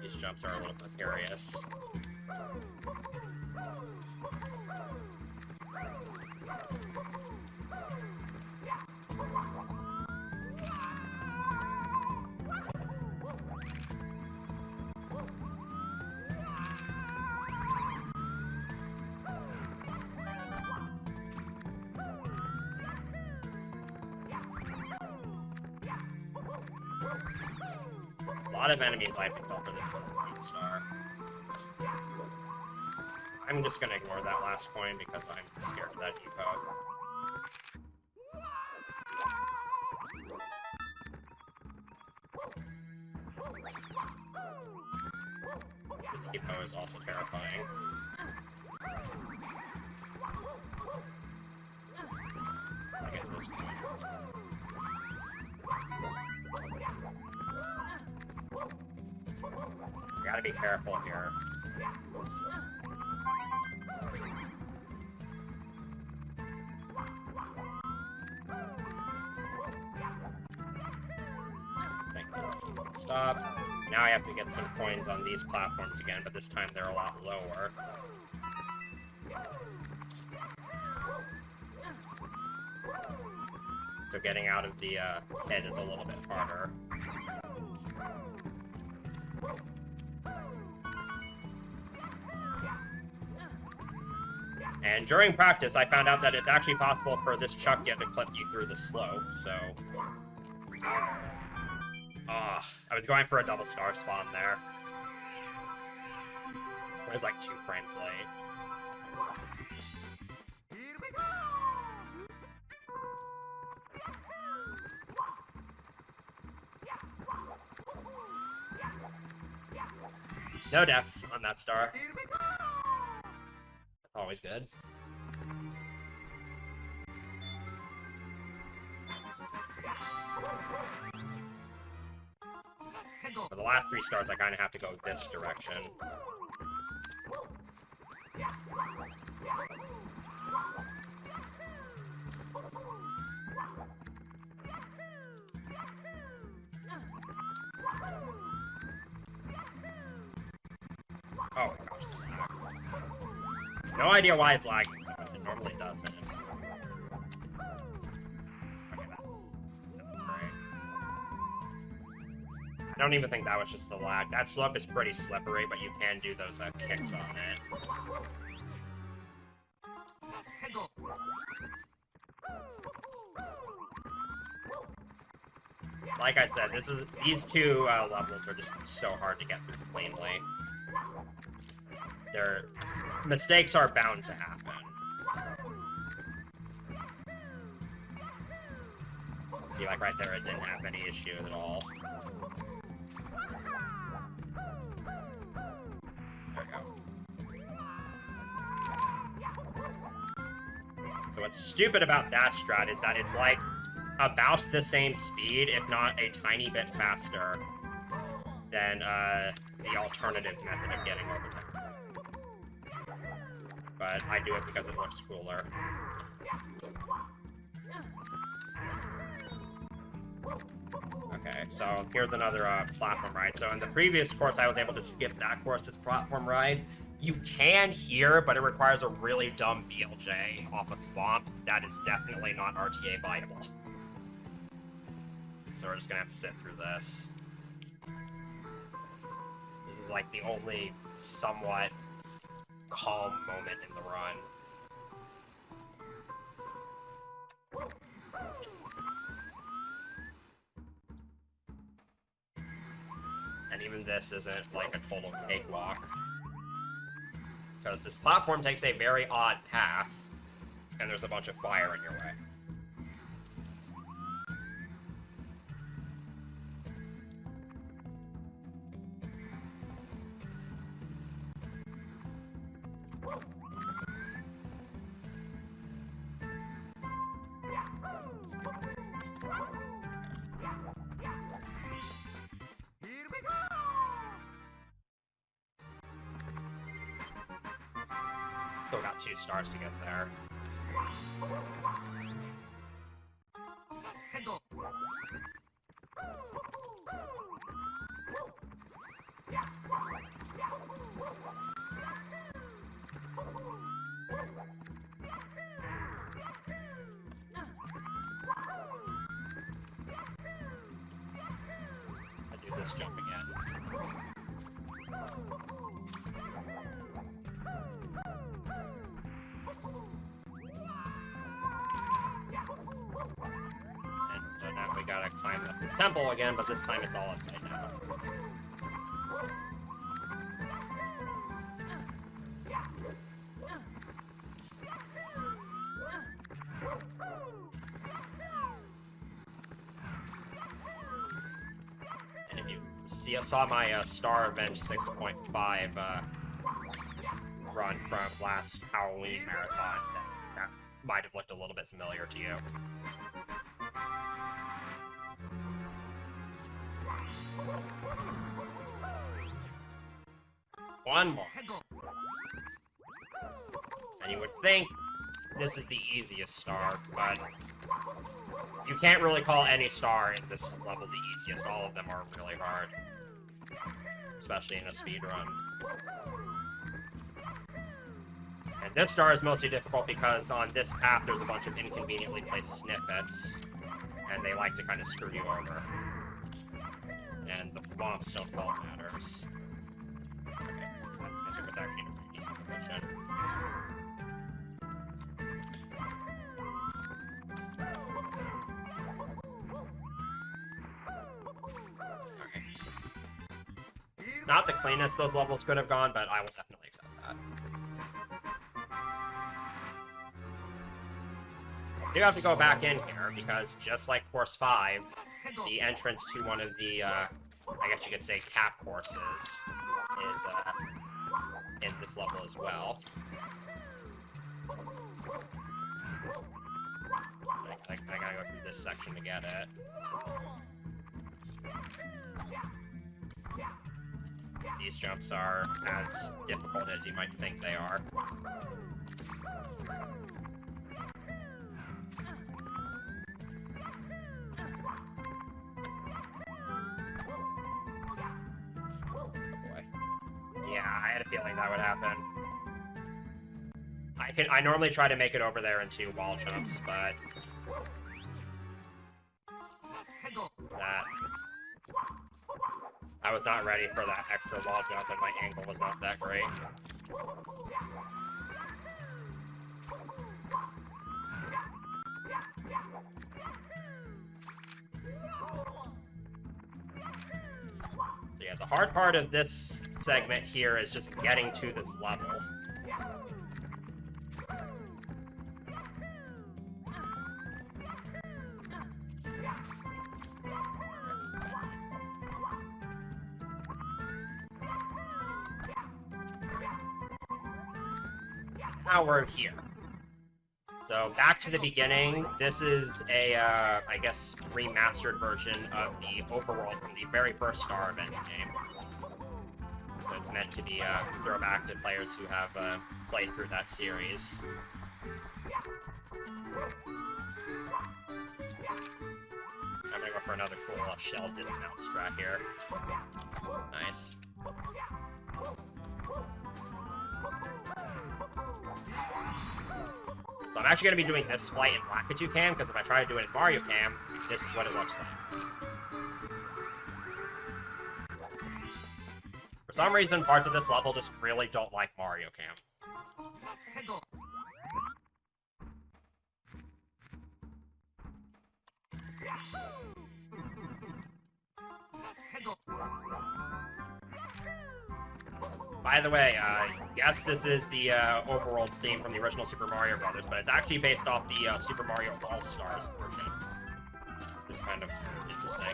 These jumps are a little precarious. A lot of enemies I have to kill for this one star. I'm just gonna ignore that last coin because I'm scared of that depot. This depot is also terrifying. I get this coin. You gotta be careful here. Thank you. Stop. Now I have to get some coins on these platforms again, but this time they're a lot lower. So getting out of the pit is a little bit harder. And during practice, I found out that it's actually possible for this chuck to clip you through the slope, so... I was going for a double star spawn there. I was like 2 frames late. No deaths on that star. That's always good. For the last 3 stars, I kind of have to go this direction. Oh my gosh, it's lag. No idea why it's lagging so much. It normally doesn't. Okay, that's great. I don't even think that was just the lag. That slope is pretty slippery, but you can do those kicks on it. Like I said, these 2 levels are just so hard to get through cleanly. Mistakes are bound to happen. See, like right there, it didn't have any issue at all. There we go. So what's stupid about that strat is that it's like about the same speed, if not a tiny bit faster, than the alternative method of getting over there. But I do it because it looks cooler. Okay, so here's another platform ride. So in the previous course, I was able to skip that course as platform ride. You can here, but it requires a really dumb BLJ off a swamp. That is definitely not RTA viable. So we're just gonna have to sit through this. This is like the only somewhat calm moment in the run. And even this isn't like a total cakewalk. Because this platform takes a very odd path. And there's a bunch of fire in your way. Here we go! Still got 2 stars to get there. Go. I do this jump again. And so now we gotta climb up this temple again, but this time it's all upside down. And if you saw my Star Revenge 6.5 run from last Halloween marathon, that might have looked a little bit familiar to you. One more. And you would think this is the easiest star, but you can't really call any star in this level the easiest. All of them are really hard, especially in a speedrun. And this star is mostly difficult because on this path there's a bunch of inconveniently placed snippets, and they like to kind of screw you over. And the thwomps don't call it matters. Okay, that snippet was actually in a pretty decent position. Okay. Not the cleanest those levels could have gone, but I will definitely accept that. You have to go back in here, because just like Course 5, the entrance to one of the, I guess you could say, cap courses is, in this level as well. I gotta go through this section to get it. These jumps are as difficult as you might think they are. Oh boy. Yeah, I had a feeling that would happen. I normally try to make it over there in 2 wall jumps, but I was not ready for that extra wall jump, and my angle was not that great. So yeah, the hard part of this segment here is just getting to this level. Now we're here. So back to the beginning. This is a, I guess, remastered version of the overworld from the very first Star Revenge game. So it's meant to be a throwback to players who have played through that series. I'm gonna go for another cool shell dismount strat here. Nice. So I'm actually going to be doing this flight in Lakitu Cam, because if I try to do it in Mario Cam, this is what it looks like. For some reason, parts of this level just really don't like Mario Cam. By the way, Yes, this is the overworld theme from the original Super Mario Brothers, but it's actually based off the Super Mario All-Stars version. Which is kind of interesting.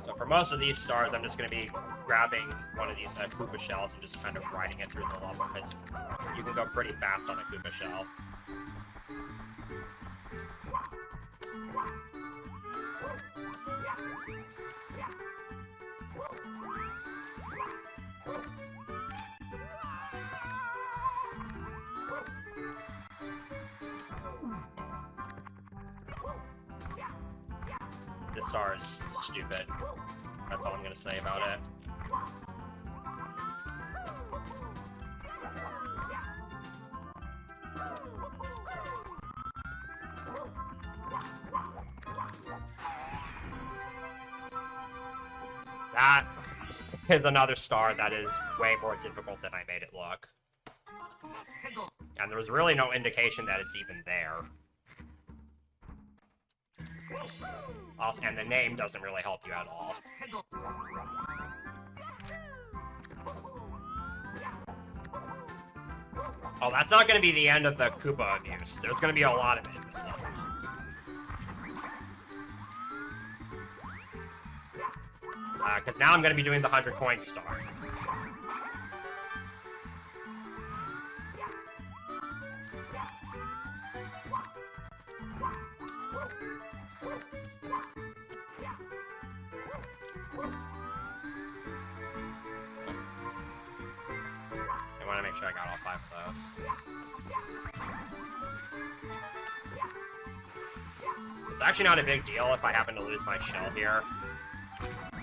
So for most of these stars, I'm just going to be grabbing one of these Koopa shells and just kind of riding it through the level, because you can go pretty fast on a Koopa shell. This star is stupid. That's all I'm gonna say about it. That is another star that is way more difficult than I made it look. And there's really no indication that it's even there. Also, and the name doesn't really help you at all. Oh, that's not going to be the end of the Koopa abuse. There's going to be a lot of it in this level. Because now I'm going to be doing the 100-coin star. I want to make sure I got all 5 of those. It's actually not a big deal if I happen to lose my shell here,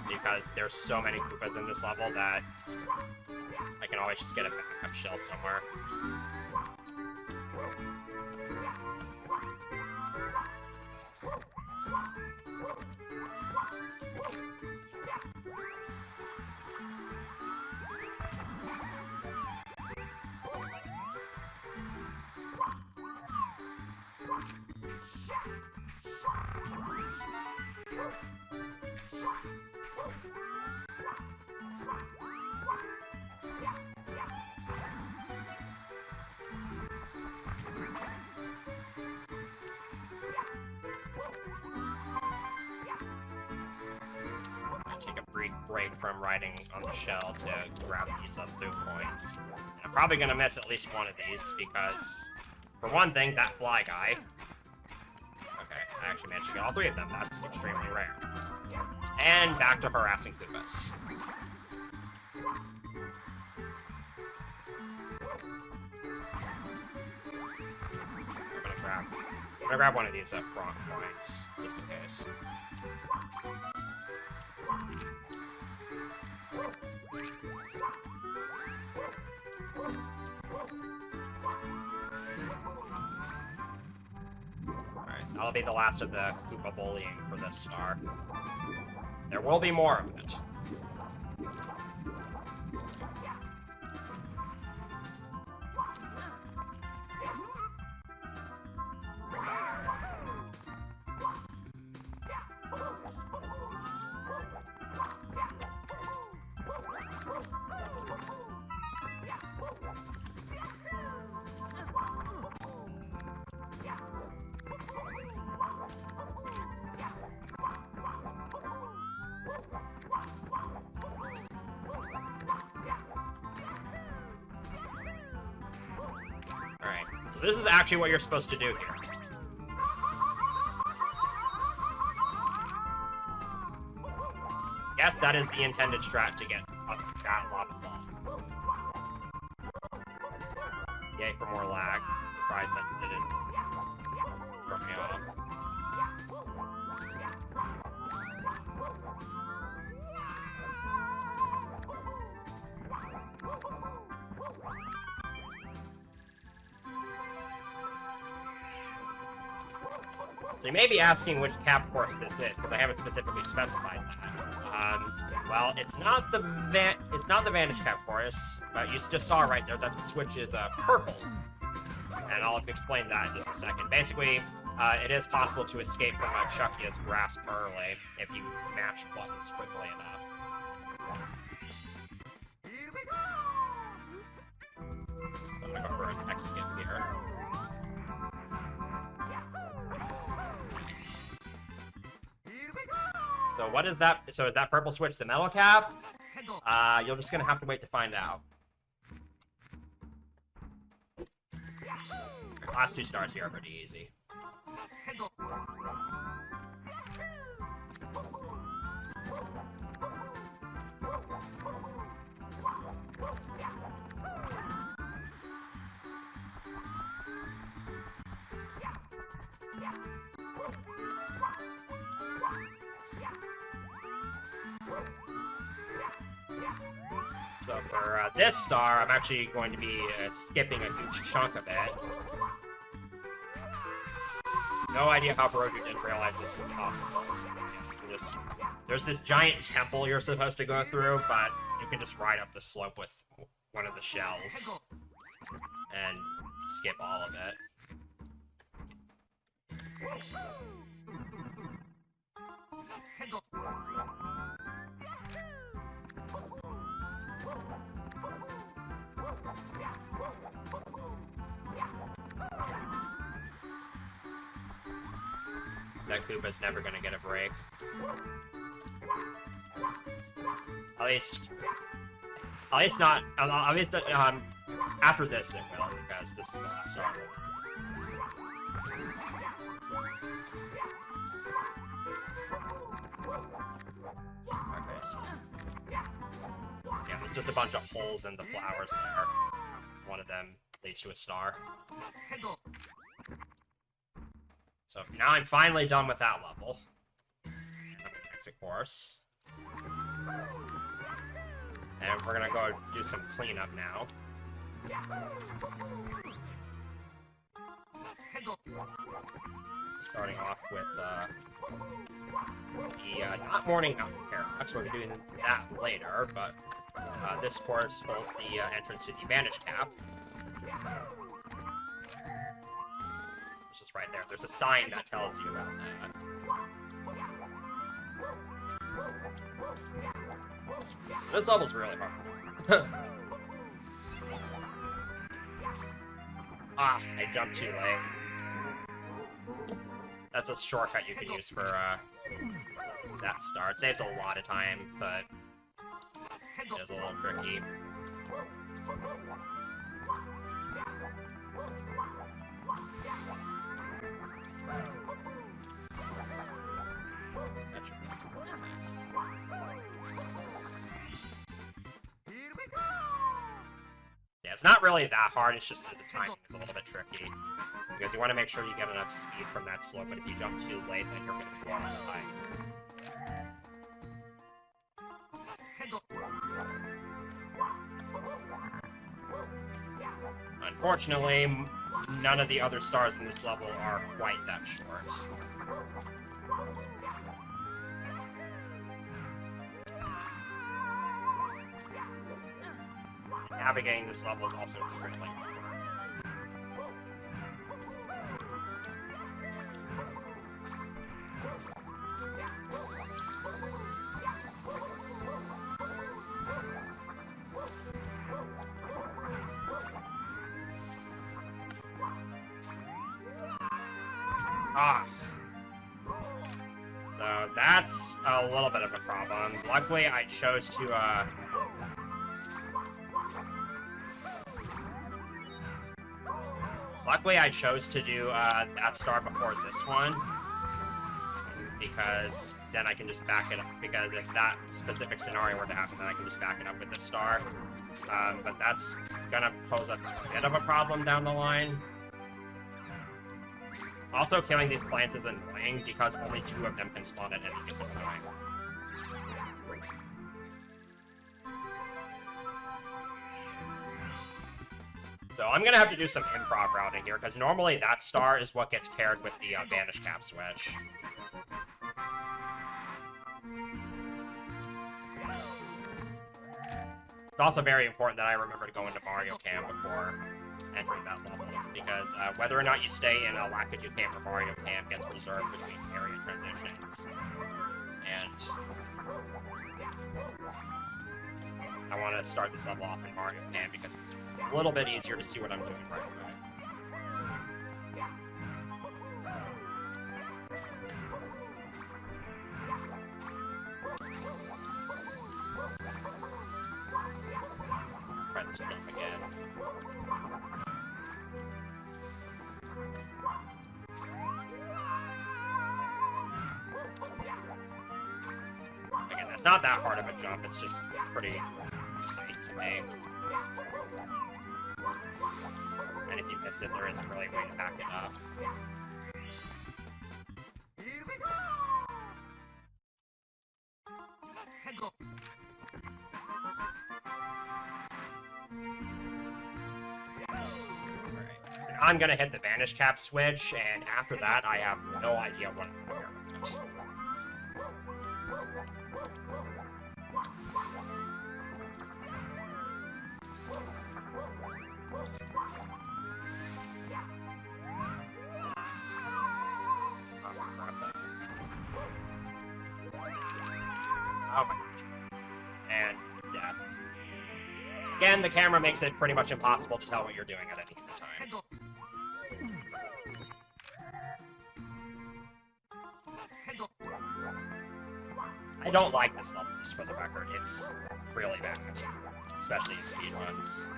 because there's so many Koopas in this level that I can always just get a backup shell somewhere. Take a brief break from riding on the shell to grab these blue coins. And I'm probably gonna miss at least one of these because, for one thing, that fly guy. Okay, I actually managed to get all 3 of them. That's extremely rare. And back to harassing Koopas. I'm gonna grab one of these frog coins, just in case. Alright, that'll be the last of the Koopa bullying for this star. There will be more of it. Alright, so this is actually what you're supposed to do here. Yes, that is the intended strat to get up that lava fall. Yay for more lag. Surprised that didn't throw me off. So you may be asking which cap course this is, because I haven't specifically specified that. Well, it's not the Vanish Cap course, but you just saw right there that the switch is purple. And I'll explain that in just a second. Basically, it is possible to escape from Chucky's grasp early if you mash buttons quickly enough. So I'm gonna go for a tech skip here. Nice. So what is that? So is that purple switch the metal cap? You're just gonna have to wait to find out. Last 2 stars here are pretty easy. So for this star, I'm actually going to be skipping a huge chunk of it. No idea how Broju didn't realize this was possible. There's this giant temple you're supposed to go through, but you can just ride up the slope with one of the shells and skip all of it. That Koopa's never gonna get a break. At least not. At least after this it will, because this is the last star. Okay, so yeah, there's just a bunch of holes in the flowers there. One of them leads to a star. So now I'm finally done with that level. Exit course. And we're gonna go do some cleanup now. Starting off with the not morning mountain paradox. We're doing that later, but this course holds the entrance to the Vanish Cap. It's just right there. There's a sign that tells you about that. So this level's really hard. Ah, I jumped too late. That's a shortcut you can use for that star. It saves a lot of time, but it is a little tricky. Yeah, it's not really that hard, it's just that the timing is a little bit tricky. Because you want to make sure you get enough speed from that slope, but if you jump too late, then you're going to go on the high. Unfortunately, none of the other stars in this level are quite that short. Navigating this level is also extremely hard. Ah. So that's a little bit of a problem. Luckily, I chose to, do that star before this one, because then I can just back it up, because if that specific scenario were to happen, then I can just back it up with this star. But that's gonna pose a bit of a problem down the line. Also, killing these plants is annoying, because only 2 of them can spawn at any given time. So I'm gonna have to do some improv routing here, because normally that star is what gets paired with the Vanish Cap switch. It's also very important that I remember to go into Mario Cam before entering that level, because whether or not you stay in a Lakitu Cam or Mario Cam gets reserved between area transitions. And I want to start this level off in Mario Cam because it's a little bit easier to see what I'm doing right away. Try this jump again. Again, that's not that hard of a jump, it's just pretty safe to make. And if you miss it, there isn't really a way to back it up. Alright, so now I'm gonna hit the Vanish Cap switch, and after that, I have no idea what I'm gonna do with it. Oh my gosh. And death. Again, the camera makes it pretty much impossible to tell what you're doing at any given time. I don't like this level, just for the record. It's really bad, especially in speedruns.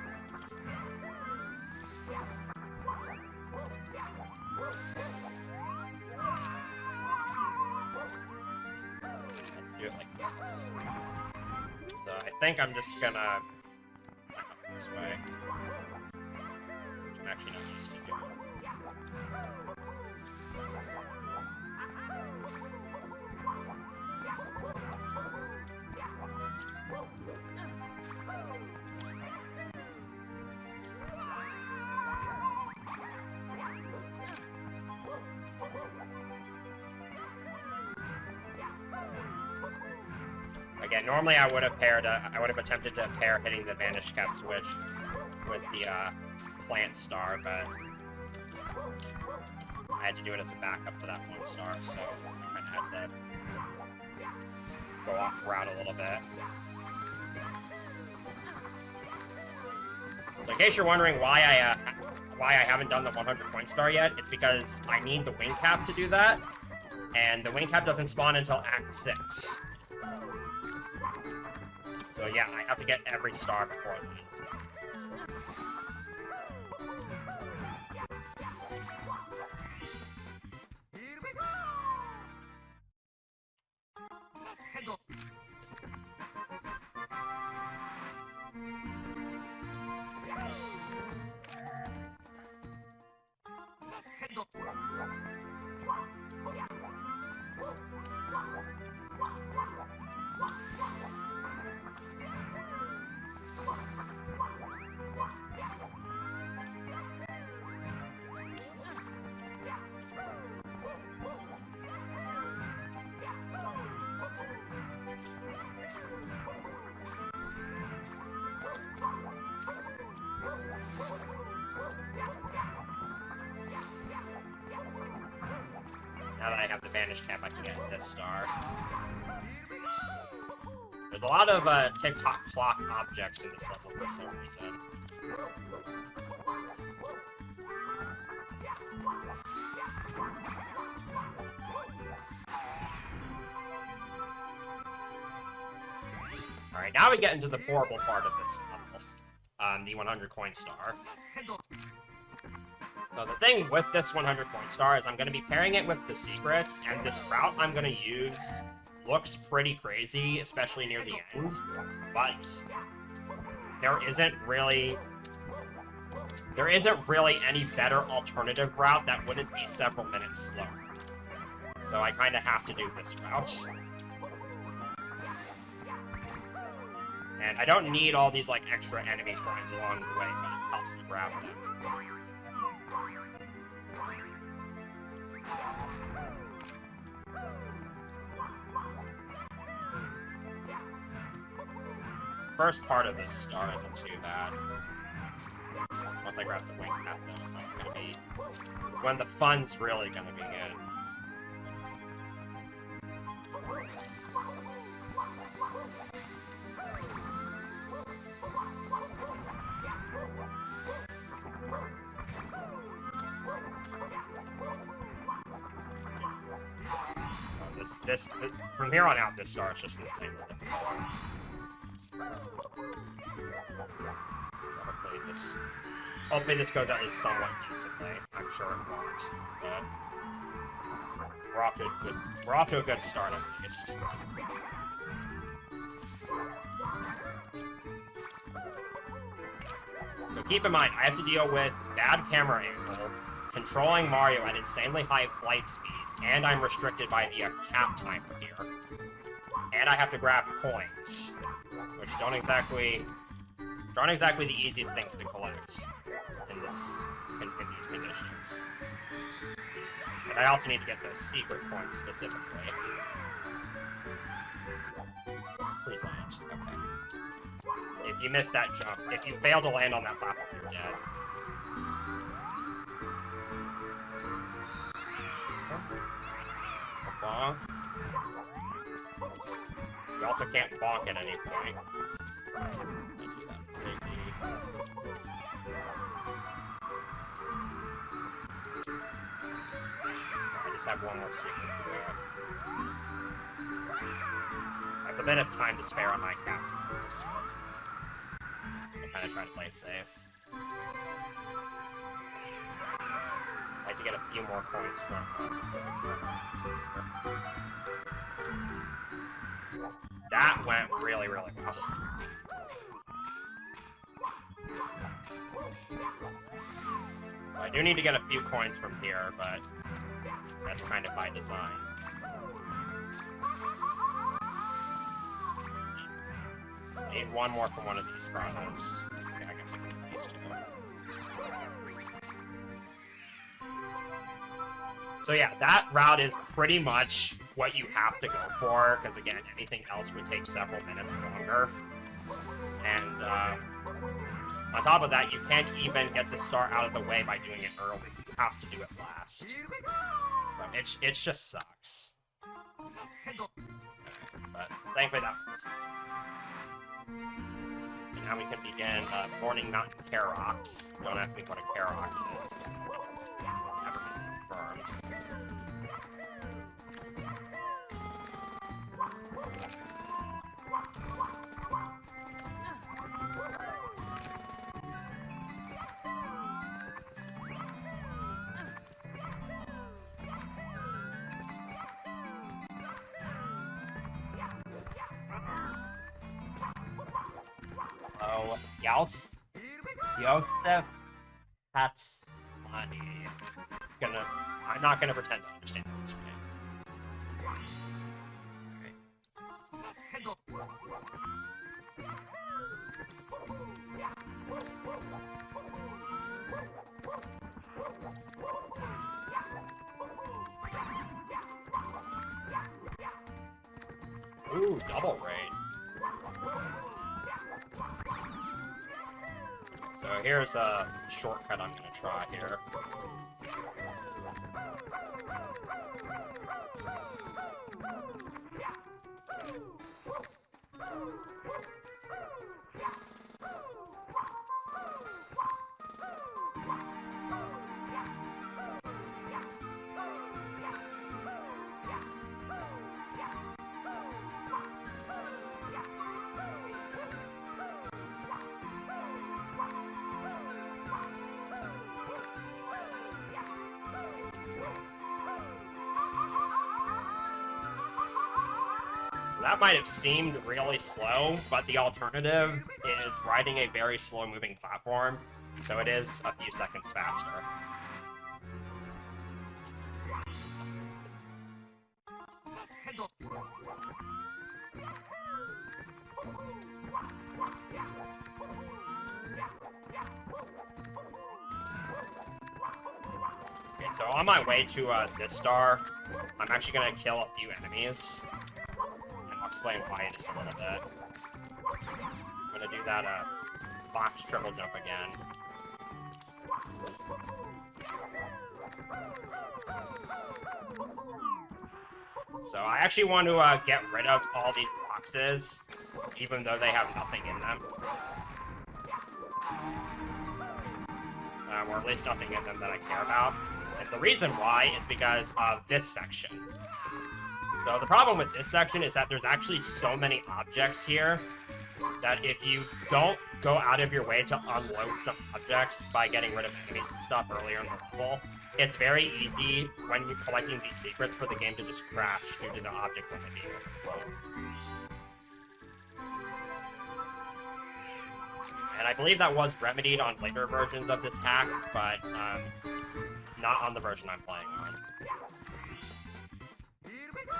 Let's do it like this. So I think I'm just gonna back up this way, which I'm actually not used to doing. Again, normally I would have attempted to pair hitting the Vanish Cap switch with the plant star, but I had to do it as a backup to that one star, so I kind of had to go off route a little bit. So in case you're wondering why I haven't done the 100 coin star yet, it's because I need the wing cap to do that, and the wing cap doesn't spawn until Act 6. So yeah, I have to get every star before then. Now that I have the Vanish Cap, I can get this star. There's a lot of TikTok clock objects in this level for some reason. Alright, now we get into the horrible part of this level. The 100 coin star. So the thing with this 100 coin star is I'm going to be pairing it with the secrets, and this route I'm going to use looks pretty crazy, especially near the end, but there isn't really any better alternative route that wouldn't be several minutes slower. So I kind of have to do this route. And I don't need all these, like, extra enemy coins along the way, but it helps to grab them. First part of this star isn't too bad. Once I grab the wing cap, though, it's not gonna be when the fun's really gonna begin. This from here on out, this star is just insane. Hopefully this goes out somewhat decently. I'm sure it won't. But we're off to a good start at least. So keep in mind, I have to deal with bad camera angle, controlling Mario at insanely high flight speeds, and I'm restricted by the cap timer here. And I have to grab coins, which aren't exactly the easiest things to collect in these conditions. And I also need to get those secret coins specifically. Please land. Okay. If you miss that jump, if you fail to land on that platform, you're dead. Bonk. You also can't bonk at any point. I just have one more secret to go. I have a bit of time to spare on my cap, so I'll kind of try to play it safe. I like to get a few more points from that went really, really well. I do need to get a few coins from here, but that's kind of by design. I need one more from one of these brothers. Okay, I guess I can do these two. So yeah, that route is pretty much what you have to go for, because again, anything else would take several minutes longer. And on top of that, you can't even get the star out of the way by doing it early. You have to do it last. So it just sucks. But thankfully that works. And now we can begin boarding Mountain Karoks. Don't ask me what a Karok is. It's never been confirmed. Oh, Yosef, that's funny. I'm not gonna pretend to understand this game. Ooh, double raid. So here's a shortcut I'm gonna try here. That might have seemed really slow, but the alternative is riding a very slow-moving platform, so it is a few seconds faster. So on my way to this star, I'm actually gonna kill a few enemies. And I'll explain why in just a little bit. I'm gonna do that box triple jump again. So I actually want to get rid of all these boxes, even though they have nothing in them. Or at least nothing in them that I care about. And the reason why is because of this section. So the problem with this section is that there's actually so many objects here that if you don't go out of your way to unload some objects by getting rid of enemies and stuff earlier in the level, it's very easy when you're collecting these secrets for the game to just crash due to the object limit being overflow. And I believe that was remedied on later versions of this hack, but not on the version I'm playing on. Here we go!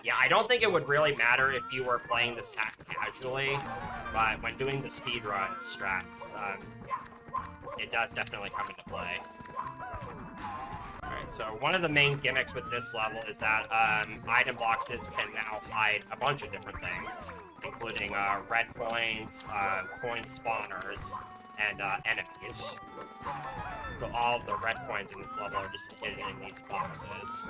Yeah, I don't think it would really matter if you were playing this hack casually, but when doing the speedrun strats, it does definitely come into play. Alright, so one of the main gimmicks with this level is that item boxes can now hide a bunch of different things, including red coins, coin spawners, and enemies. So all of the red coins in this level are just hidden in these boxes.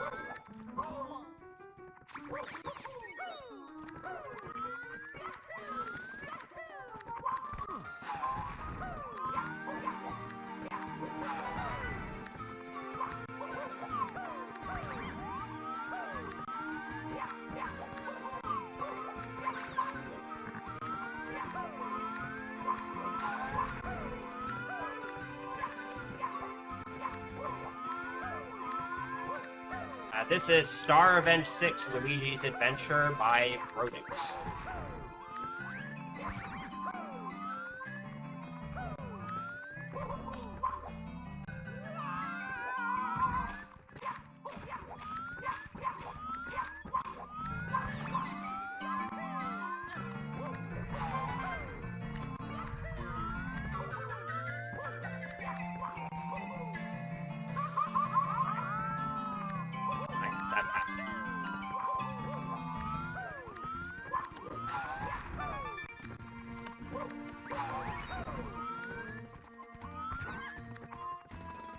This is Star Revenge 6 Luigi's Adventure by Rodents.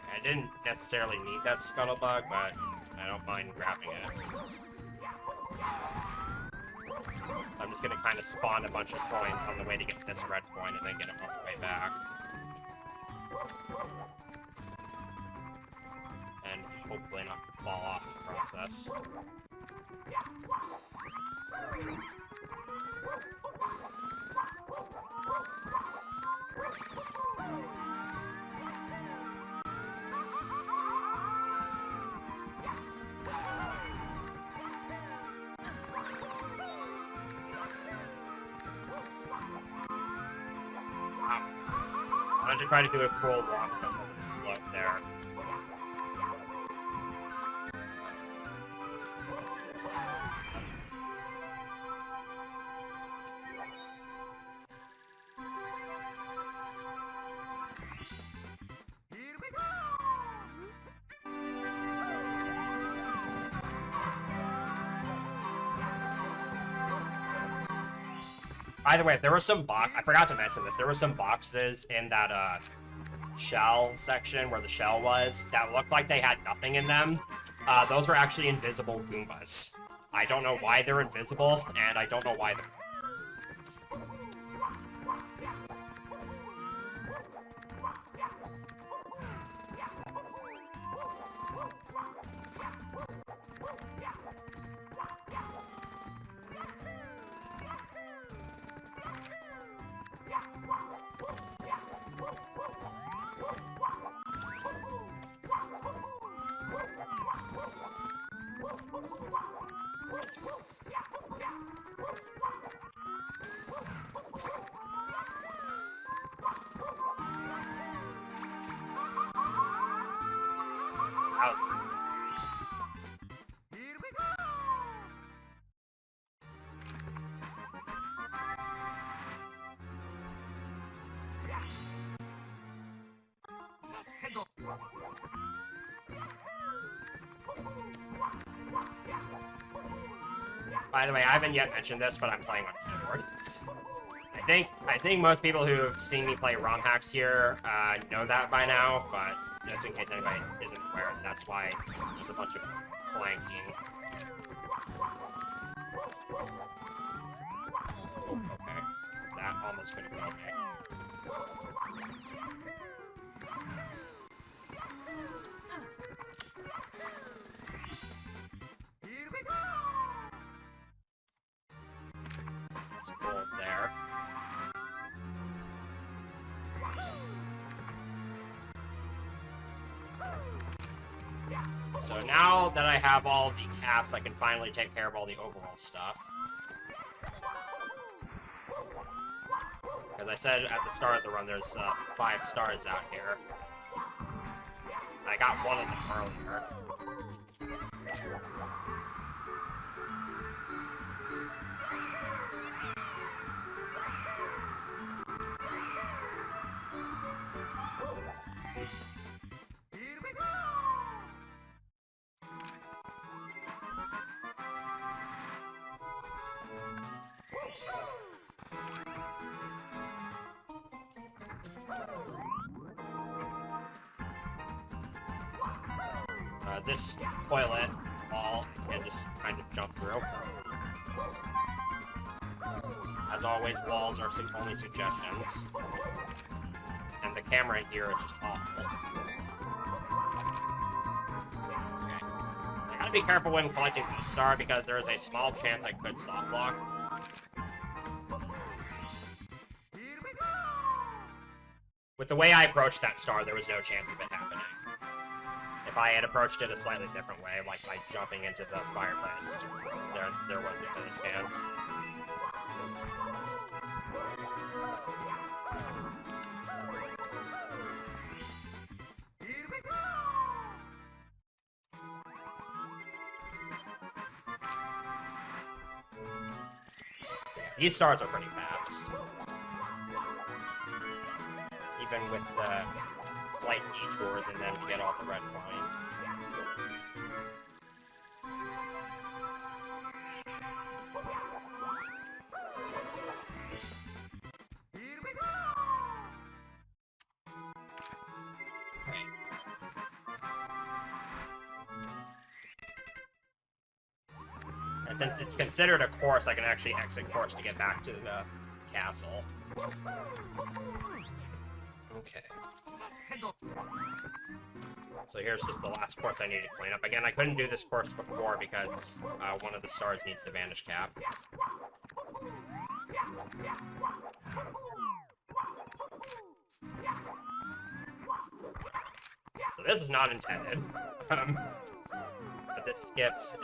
I didn't necessarily need that scuttlebug, but I don't mind grabbing it. I'm just gonna kind of spawn a bunch of coins on the way to get this red coin and then get them on the way back. And hopefully not fall off in the process. I'm going to try to do a cool walk up the slope there. Here we go! By the way, there were some I forgot to mention this. There were some boxes in that shell section where the shell was that looked like they had nothing in them. Those were actually invisible Goombas. I don't know why they're invisible, and I don't know why they're... Here we go! By the way, I haven't yet mentioned this, but I'm playing on keyboard. I think most people who have seen me play ROM hacks here know that by now, but just in case anybody isn't aware, that's why there's a bunch of clanking. Okay, that almost could have been okay. It's cool there. So now that I have all the caps, I can finally take care of all the overall stuff. As I said at the start of the run, there's 5 stars out here. I got one of them earlier. This toilet wall and just kind of jump through. As always, walls are only suggestions. And the camera in here is just awful. Okay. I gotta be careful when collecting the star because there is a small chance I could soft lock. With the way I approached that star, there was no chance of it happening. If I had approached it a slightly different way, like by jumping into the fireplace, there wasn't a chance. Yeah, these stars are pretty fast. Even with the slight detours, and then we get all the red points. Okay. And since it's considered a course, I can actually exit course to get back to the castle. Okay. So here's just the last course I need to clean up. Again, I couldn't do this course before because one of the stars needs the vanish cap. So this is not intended. But this skips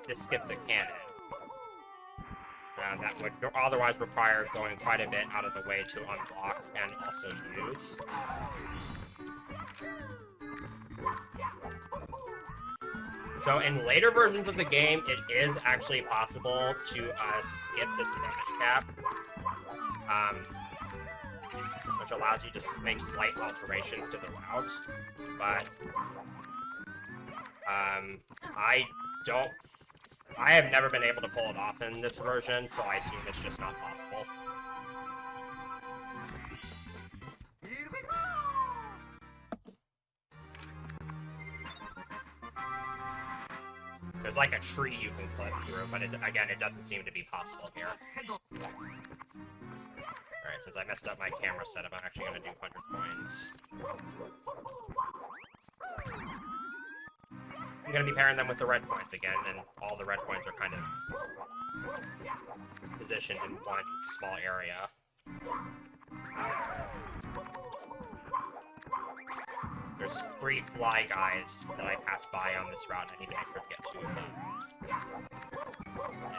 this skips a cannon. That would otherwise require going quite a bit out of the way to unblock and also use. So in later versions of the game, it is actually possible to skip this vanish cap, which allows you to make slight alterations to the route, but I have never been able to pull it off in this version, so I assume it's just not possible. There's like a tree you can clip through, but again, it doesn't seem to be possible here. Alright, since I messed up my camera setup, I'm actually going to do 100 coins. I'm going to be pairing them with the red coins again, and all the red coins are kind of positioned in one small area. There's 3 fly guys that I passed by on this route, and I need to make sure to get 2 of them.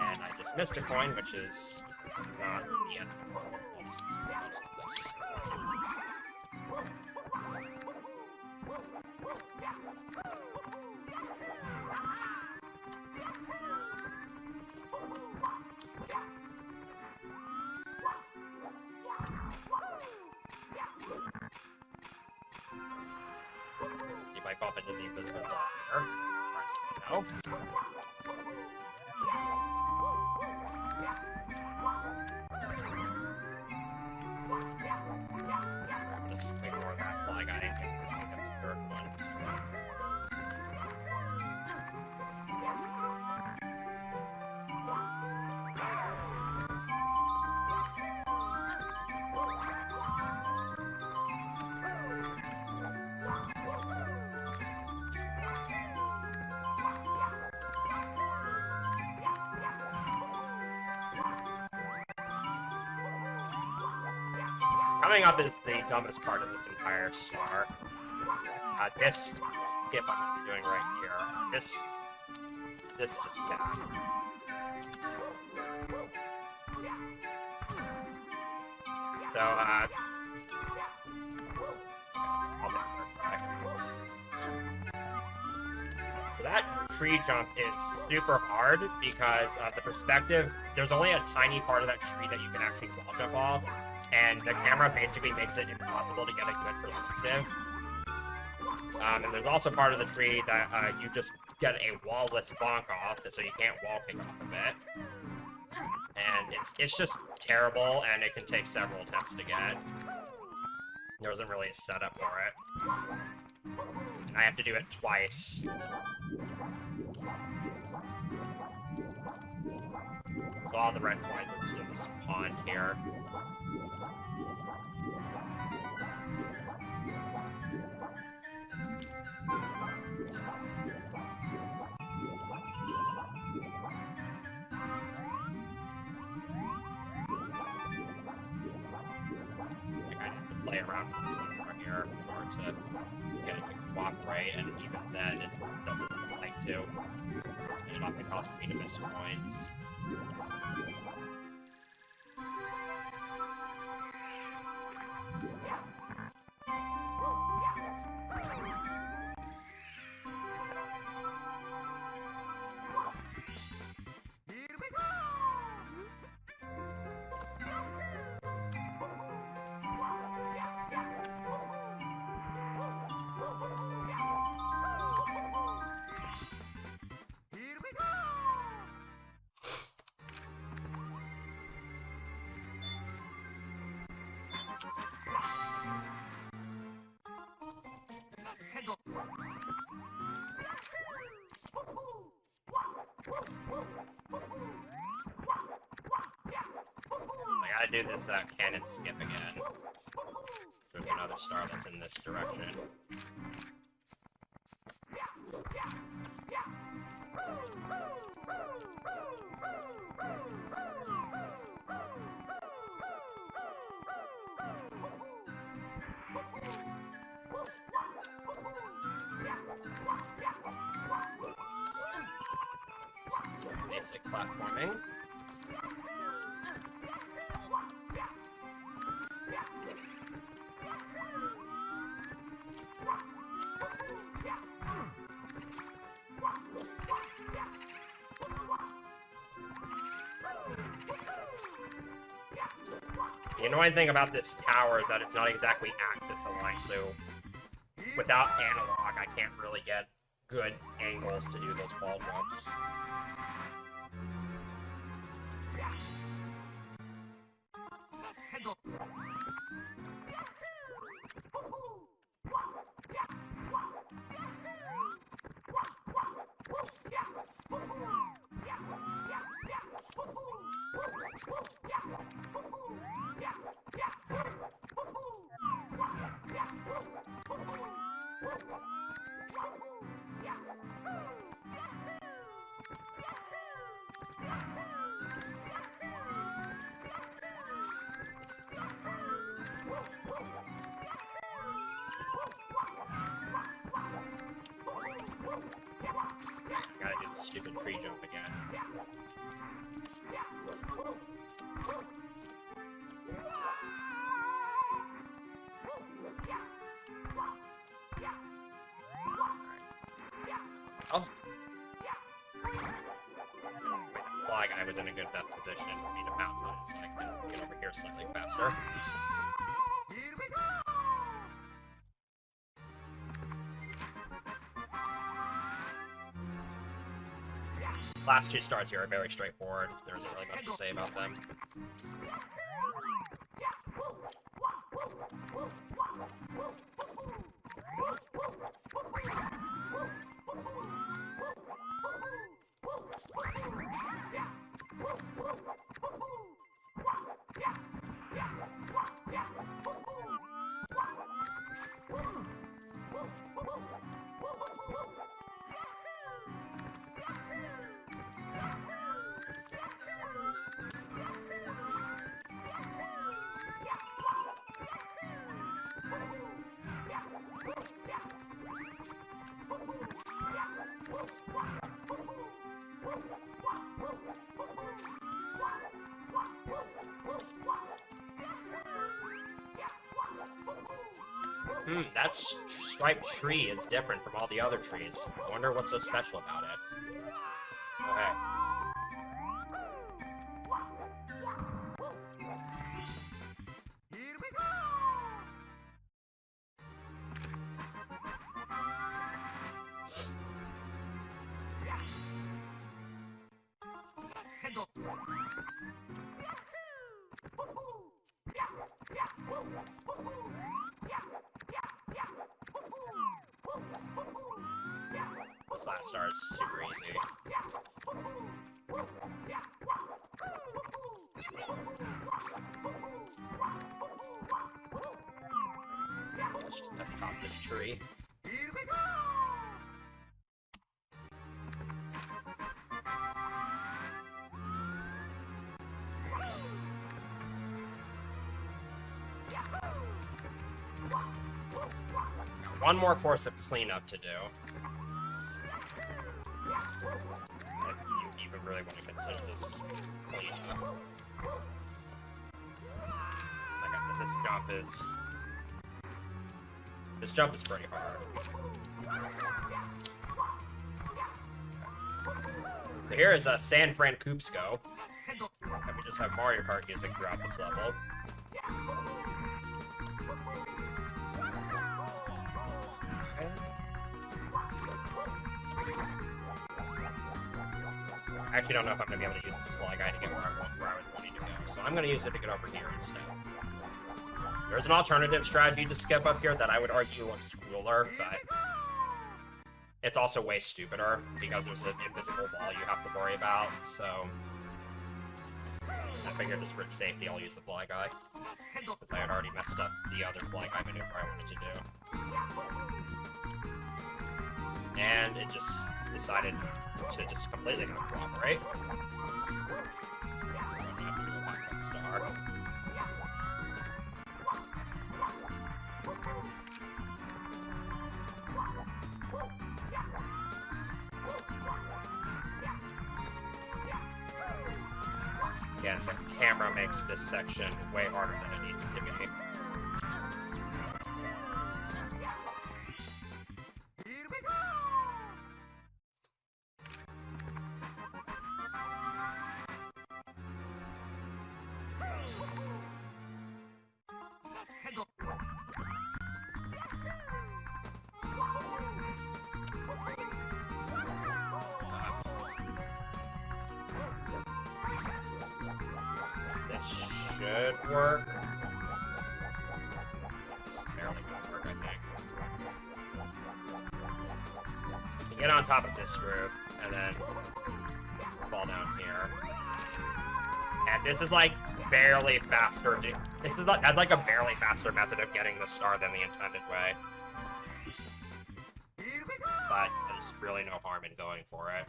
And I just missed a coin, which is not the end of the world. I'll just do this. See if I bump into the invisible wall here. Surprisingly, no. Coming up is the dumbest part of this entire star. This skip I'm going to be doing right here. This is just bad. So, I'll take another try. So that tree jump is super hard because the perspective, there's only a tiny part of that tree that you can actually wall jump off, and the camera basically makes it impossible to get a good perspective. And there's also part of the tree that you just get a wall-less bonk off, so you can't wall kick off of it. And it's just terrible, and it can take several attempts to get. There wasn't really a setup for it. And I have to do it twice. So all the red coins are just in this pond here. Play around more here in order to get it to cooperate, and even then it doesn't like to. And it often causes me to miss points. I gotta do this cannon skip again. There's another star that's in this direction. Some basic platforming. The annoying thing about this tower is that it's not exactly axis aligned, so without analog, I can't really get good angles to do those wall jumps. Gotta do the stupid tree jump again. Oh! Fly guy was in a good enough position for me to bounce on it, so I can get over here slightly faster. Last two stars here are very straightforward. There isn't really much to say about them. That striped tree is different from all the other trees. I wonder what's so special about it. Okay. Here we go! This last star is super easy. Let's just have to top this tree. Here we go! One more course of cleanup to do. If you even really want to consider this cleanup. Like I said, this jump is pretty hard. So here is San Francisco. And we just have Mario Kart music throughout this level. I actually don't know if I'm going to be able to use this fly guy to get where I was wanting to go, so I'm going to use it to get over here instead. There's an alternative strategy to skip up here that I would argue looks cooler, but it's also way stupider because there's an invisible wall you have to worry about, so I figured just for safety I'll use the fly guy, since I had already messed up the other fly guy maneuver I wanted to do. And it just decided to just completely not cooperate. Star. Again, the camera makes this section way harder than it needs to be. Should work. This is barely gonna work, I think. So get on top of this roof, and then fall down here. And this is like barely faster. That's like a barely faster method of getting the star than the intended way. But there's really no harm in going for it.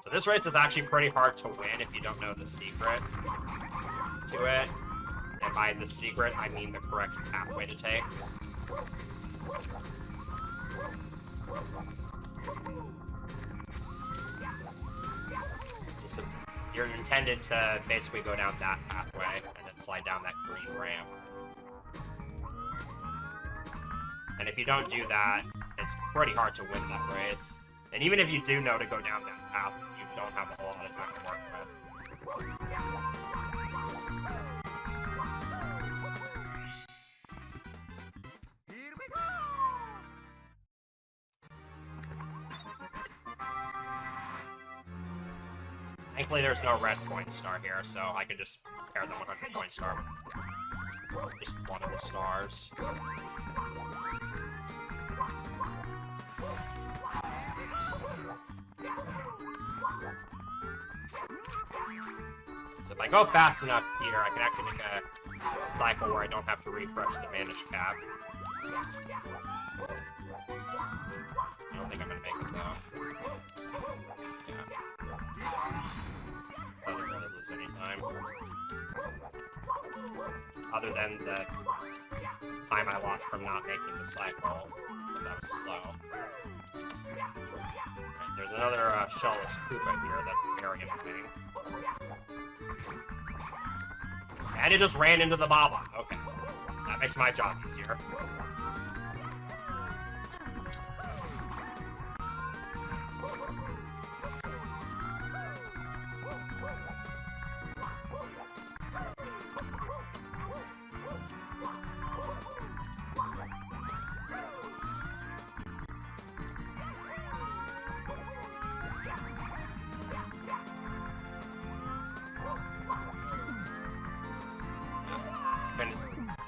So this race is actually pretty hard to win if you don't know the secret to it. And by the secret, I mean the correct pathway to take. So you're intended to basically go down that pathway and then slide down that green ramp. And if you don't do that, it's pretty hard to win that race. And even if you do know to go down that path, you don't have a whole lot of time to work with. Here we go! Thankfully, there's no red coin star here, so I can just pair the 100 coin star with just one of the stars. So if I go fast enough here, I can actually make a cycle where I don't have to refresh the vanish cap. I don't think I'm gonna make it though. Yeah. other than the time I lost from not making the cycle, but that was slow. Right, there's another shellless Koopa here that's very annoying. And it just ran into the Baba. Okay. That makes my job easier.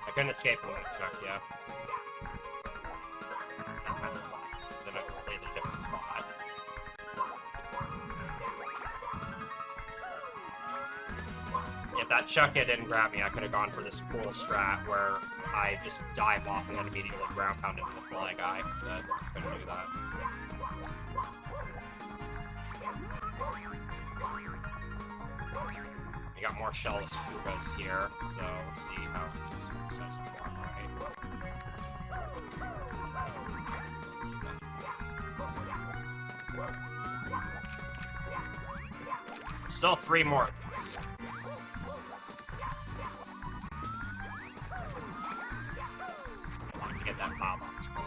I couldn't escape from that chuck, yeah. It's in a completely different spot. If that chuck hit didn't grab me, I could have gone for this cool strat where I just dive off and then immediately ground pound into the fly guy, but couldn't do that. We got more shellless Koopas here, so let's see how this works out so far, right? Still 3 more of these. I wanted to get that Bob on screen.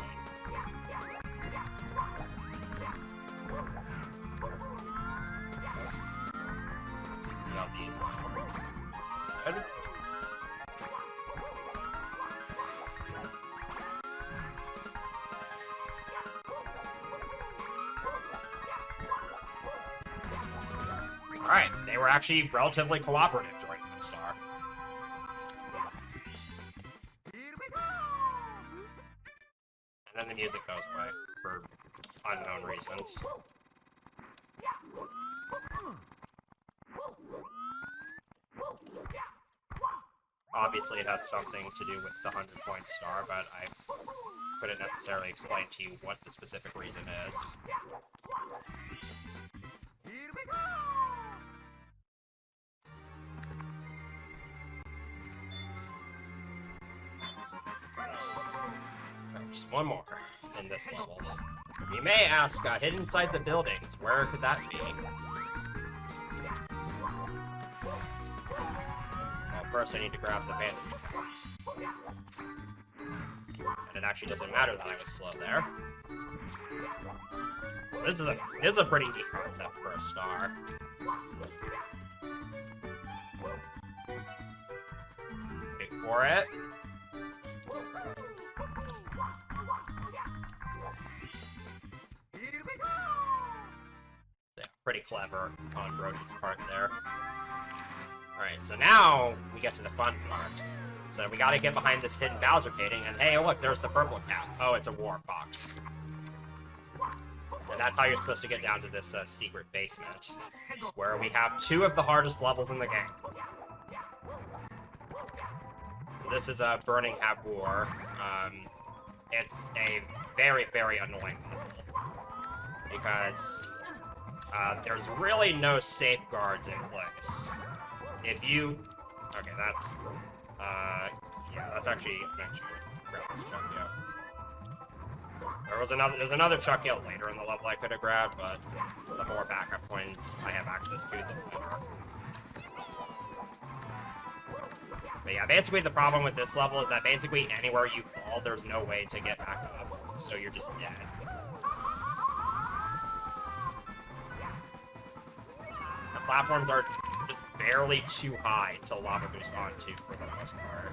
See how these go. Good. Alright, they were actually relatively cooperative during that star. And then the music goes away for unknown reasons. Obviously it has something to do with the 100-point star, but I couldn't necessarily explain to you what the specific reason is. Right, just one more in this level. You may ask, hidden inside the buildings, where could that be? Well, first I need to grab the bandage. And it actually doesn't matter that I was slow there. This is a pretty neat concept for a star. Wait for it. Yeah, pretty clever on Roden's part there. Alright, so now we get to the fun part. So we gotta get behind this hidden Bowser Cating, and hey, look, there's the purple cap. Oh, it's a warp box. And that's how you're supposed to get down to this secret basement, where we have 2 of the hardest levels in the game. So this is a Burning Habur. It's a very, very annoying level, because there's really no safeguards in place. If you... Okay, that's... yeah, that's actually... grab this chuck, yeah. There's another chuck hill later in the level I could have grabbed, but the more backup points I have access to, the better. But yeah, basically the problem with this level is that basically anywhere you fall, there's no way to get back up, so you're just dead. The platforms are just barely too high to lava boost onto for the most part.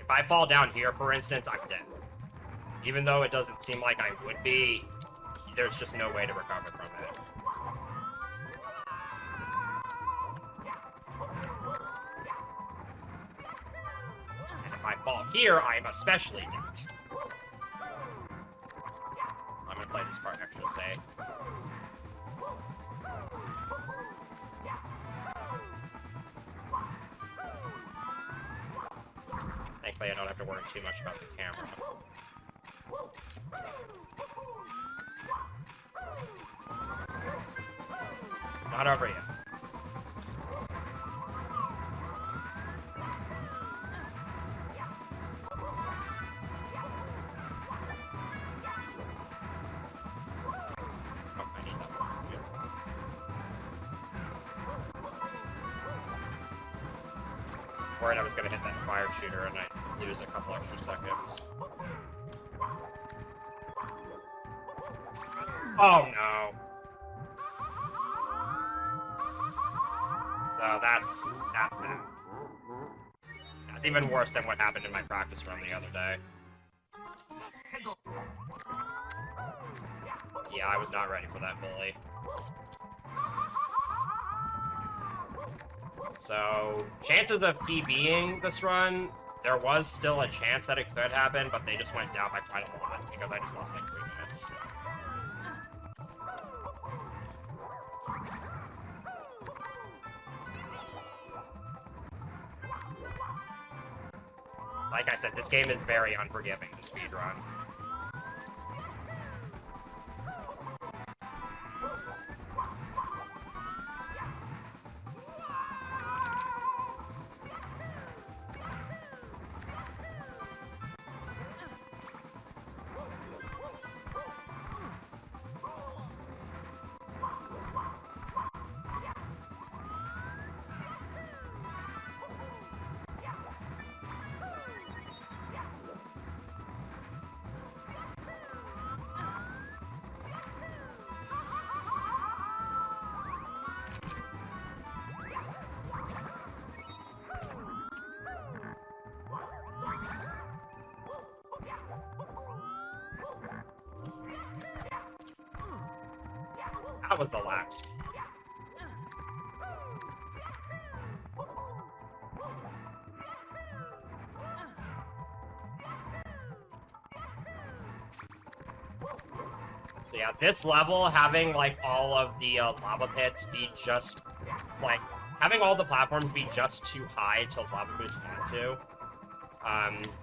If I fall down here, for instance, I'm dead. Even though it doesn't seem like I would be, there's just no way to recover from it. And if I fall here, I'm especially dead. I'm gonna play this part extra safe. Thankfully, I don't have to worry too much about the camera. It's not over yet. Oh, I need that one. Yeah. Worried I was gonna hit that fire shooter and I lose a couple extra seconds. Oh no. So that's bad. That's even worse than what happened in my practice run the other day. Yeah, I was not ready for that bully. So, chances of PBing this run, there was still a chance that it could happen, but they just went down by quite a lot because I just lost like 3 minutes. Like I said, this game is very unforgiving to speedrun. That was the last. So yeah, this level, having like all of the lava pits be just like having all the platforms be just too high to lava boost onto,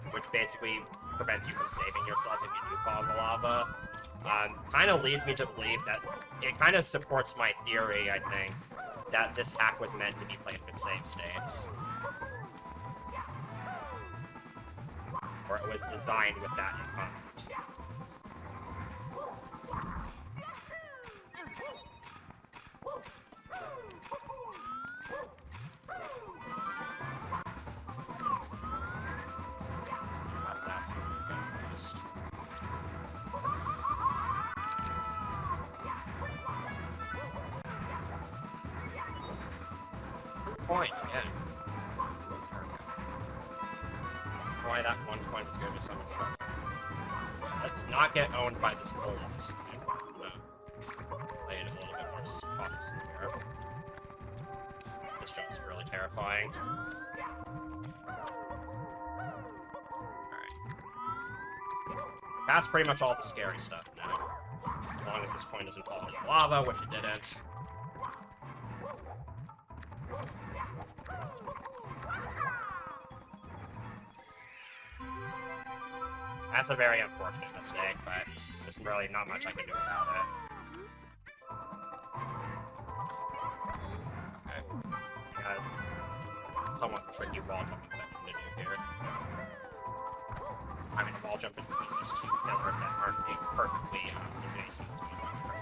which basically prevents you from saving yourself if you do fall in the lava. Kind of leads me to believe that it kind of supports my theory, I think, that this hack was meant to be played with save states. Or it was designed with that in mind. Point, yeah. Why that one point is going to be so much trouble. Let's not get owned by this bullet. Play it a little bit more cautiously here. This jump's really terrifying. Alright. That's pretty much all the scary stuff now. As long as this point doesn't fall into lava, which it didn't. That's a very unfortunate mistake, but there's really not much I can do about it. Okay. Got a somewhat tricky wall jumping section to do here. I mean, a wall jump in between these two pillars that aren't being perfectly adjacent to each other.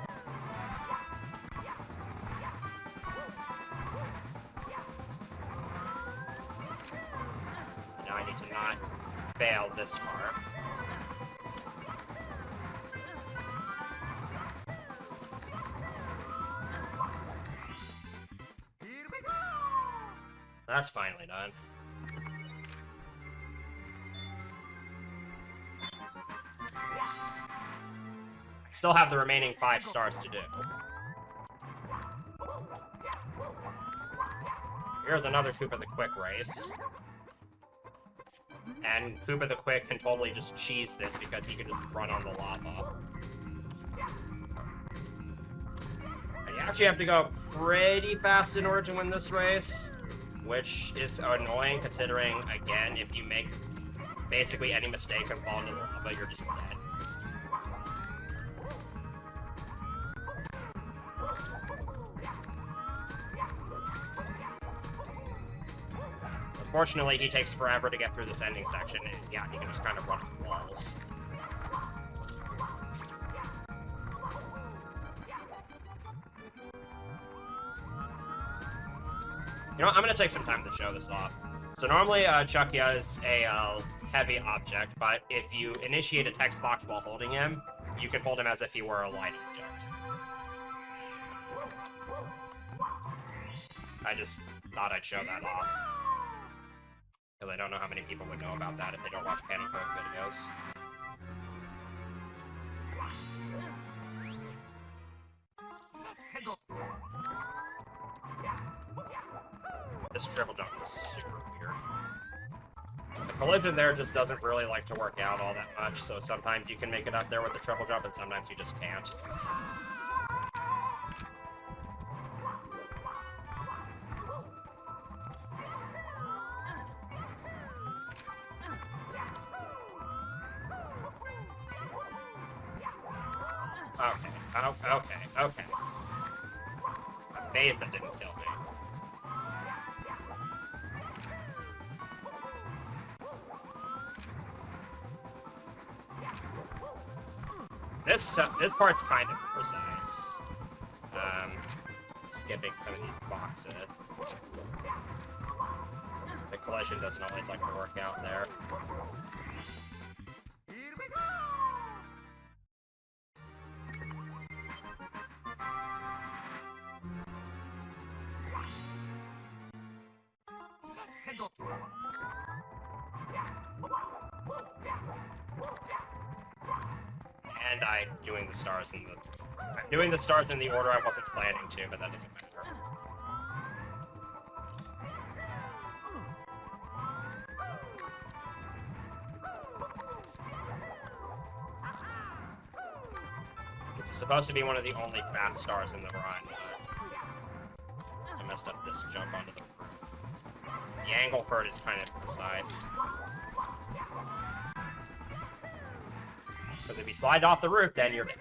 Now I need to not fail this part. That's finally done. still have the remaining 5 stars to do. Here's another Koopa the Quick race. And Koopa the Quick can totally just cheese this because he can just run on the lava. And you actually have to go pretty fast in order to win this race, which is annoying considering, again, if you make basically any mistake and fall into the lava, you're just dead. Unfortunately, he takes forever to get through this ending section, and yeah, he can just kind of run into walls. You know what, I'm gonna take some time to show this off. So normally, Chucky is a heavy object, but if you initiate a text box while holding him, you can hold him as if he were a light object. I just thought I'd show that off. Because I don't know how many people would know about that if they don't watch Panic Mode videos. This triple jump is super weird. The collision there just doesn't really like to work out all that much, so sometimes you can make it up there with the triple jump, and sometimes you just can't. Okay. A phase that didn't kill me. This part's kind of precise. Skipping some of these boxes. The collision doesn't always like to work out there. And I'm doing the stars in the order I wasn't planning to, but that doesn't matter. This is supposed to be one of the only fast stars in the run, but I messed up this jump onto the roof. The angle for it is kind of precise. Because if you slide off the roof, then you're dead.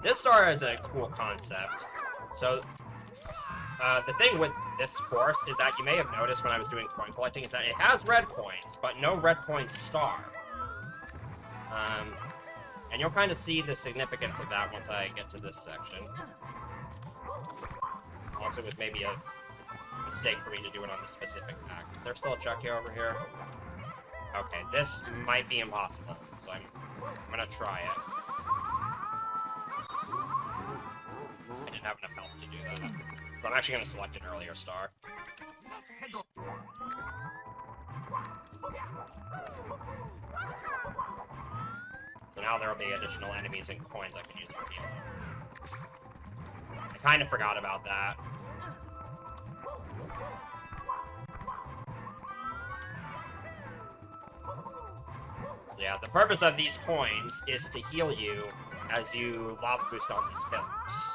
This star is a cool concept. So, the thing with this course is that you may have noticed when I was doing coin collecting is that it has red coins, but no red coin star. And you'll kind of see the significance of that once I get to this section. Also, with maybe a mistake for me to do it on the specific pack. Is there still a Chucky over here? Okay, this might be impossible, so I'm gonna try it. I didn't have enough health to do that. So I'm actually gonna select an earlier star. So now there will be additional enemies and coins I can use for healing. I kind of forgot about that. So yeah, the purpose of these coins is to heal you as you lava boost on these pillars.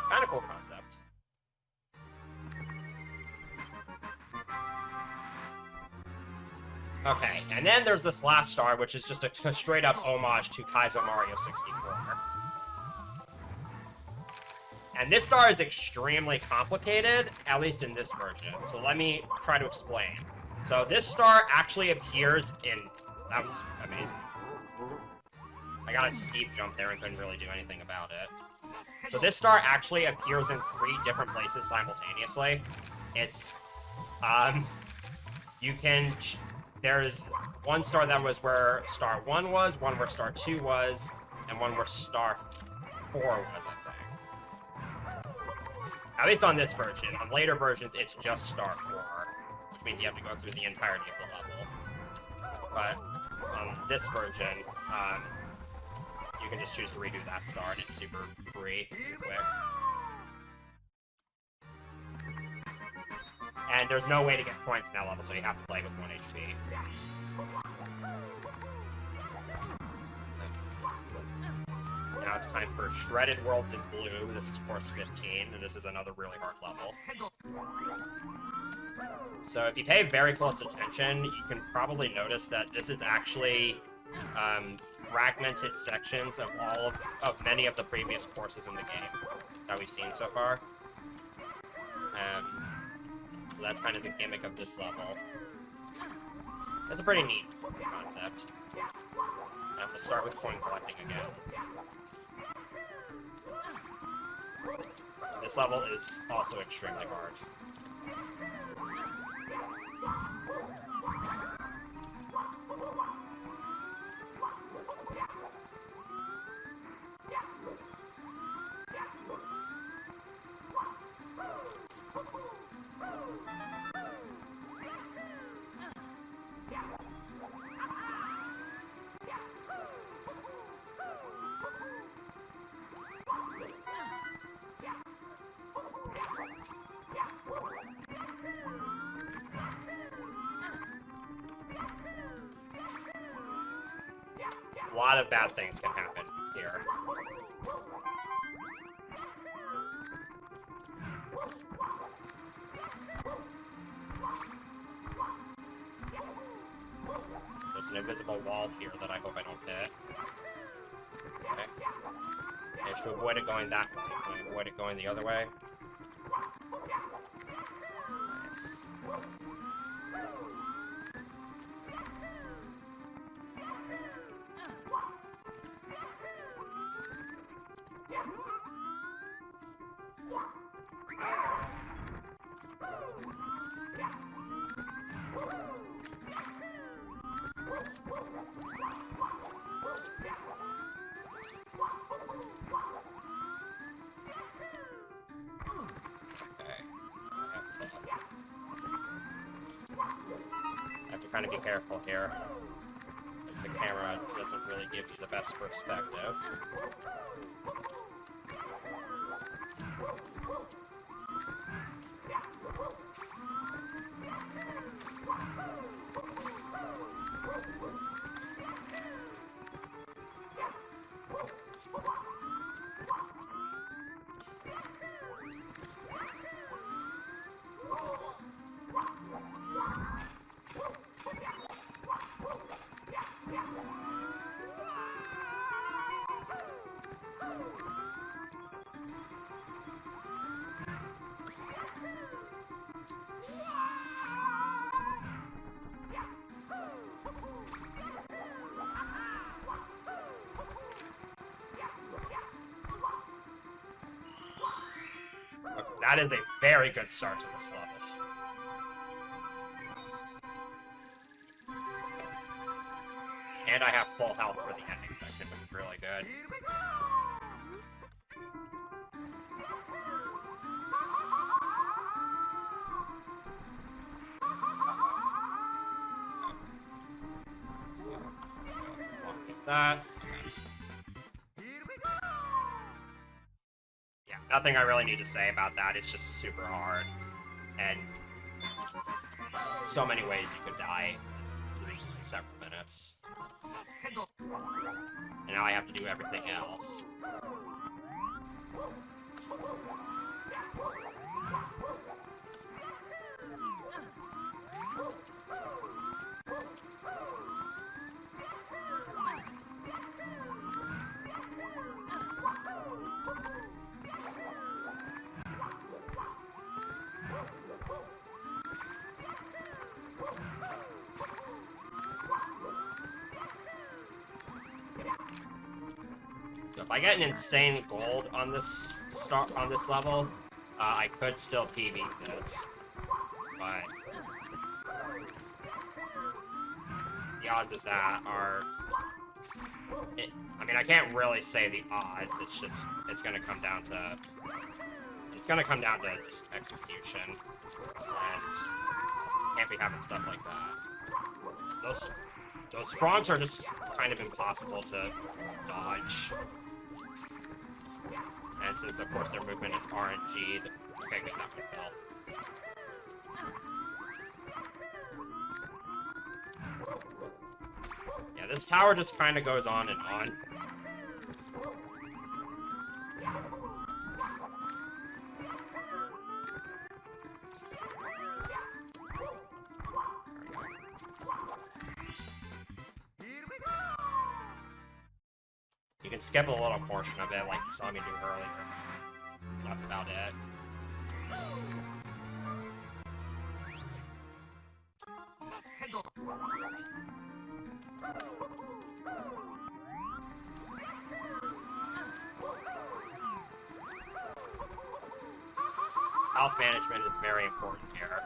Kind of cool concept. Okay, and then there's this last star, which is just a straight-up homage to Kaizo Mario 64. And this star is extremely complicated, at least in this version. So let me try to explain. So this star actually appears in... That was amazing. I got a steep jump there and couldn't really do anything about it. So this star actually appears in 3 different places simultaneously. It's you can... There's one star that was where star 1 was, one where star 2 was, and one where star 4 was, I think. At least on this version. On later versions, it's just star 4, which means you have to go through the entirety of the level. But on this version, you can just choose to redo that star, and it's super free and quick. And there's no way to get points in that level, so you have to play with 1 HP. Now it's time for Shredded Worlds in Blue. This is course 15, and this is another really hard level. So if you pay very close attention, you can probably notice that this is actually fragmented sections of many of the previous courses in the game that we've seen so far. So that's kind of the gimmick of this level. It's a pretty neat concept. And I'm going to start with coin collecting again. This level is also extremely hard. A lot of bad things can happen here. There's an invisible wall here that I hope I don't hit. Okay. Managed to avoid it going that way. Can I avoid it going the other way? Nice. Trying to be careful here, because the camera doesn't really give you the best perspective. That is a very good start to this level. And I have full health for the ending section, which is really good. That. Yeah, nothing I really need to say about that. It's just super hard. And so many ways you could die in these several minutes. And now I have to do everything else. So if I get an insane gold on this level, I could still PB this, but the odds of that are... I mean, I can't really say the odds, it's just, it's gonna come down to just execution. And can't be having stuff like that. Those frogs are just kind of impossible to dodge. And since, of course, their movement is RNG'd... Okay, good, that one fell. Yeah, this tower just kind of goes on and on. You can skip a little portion of it, like you saw me do earlier. That's about it. Health management is very important here.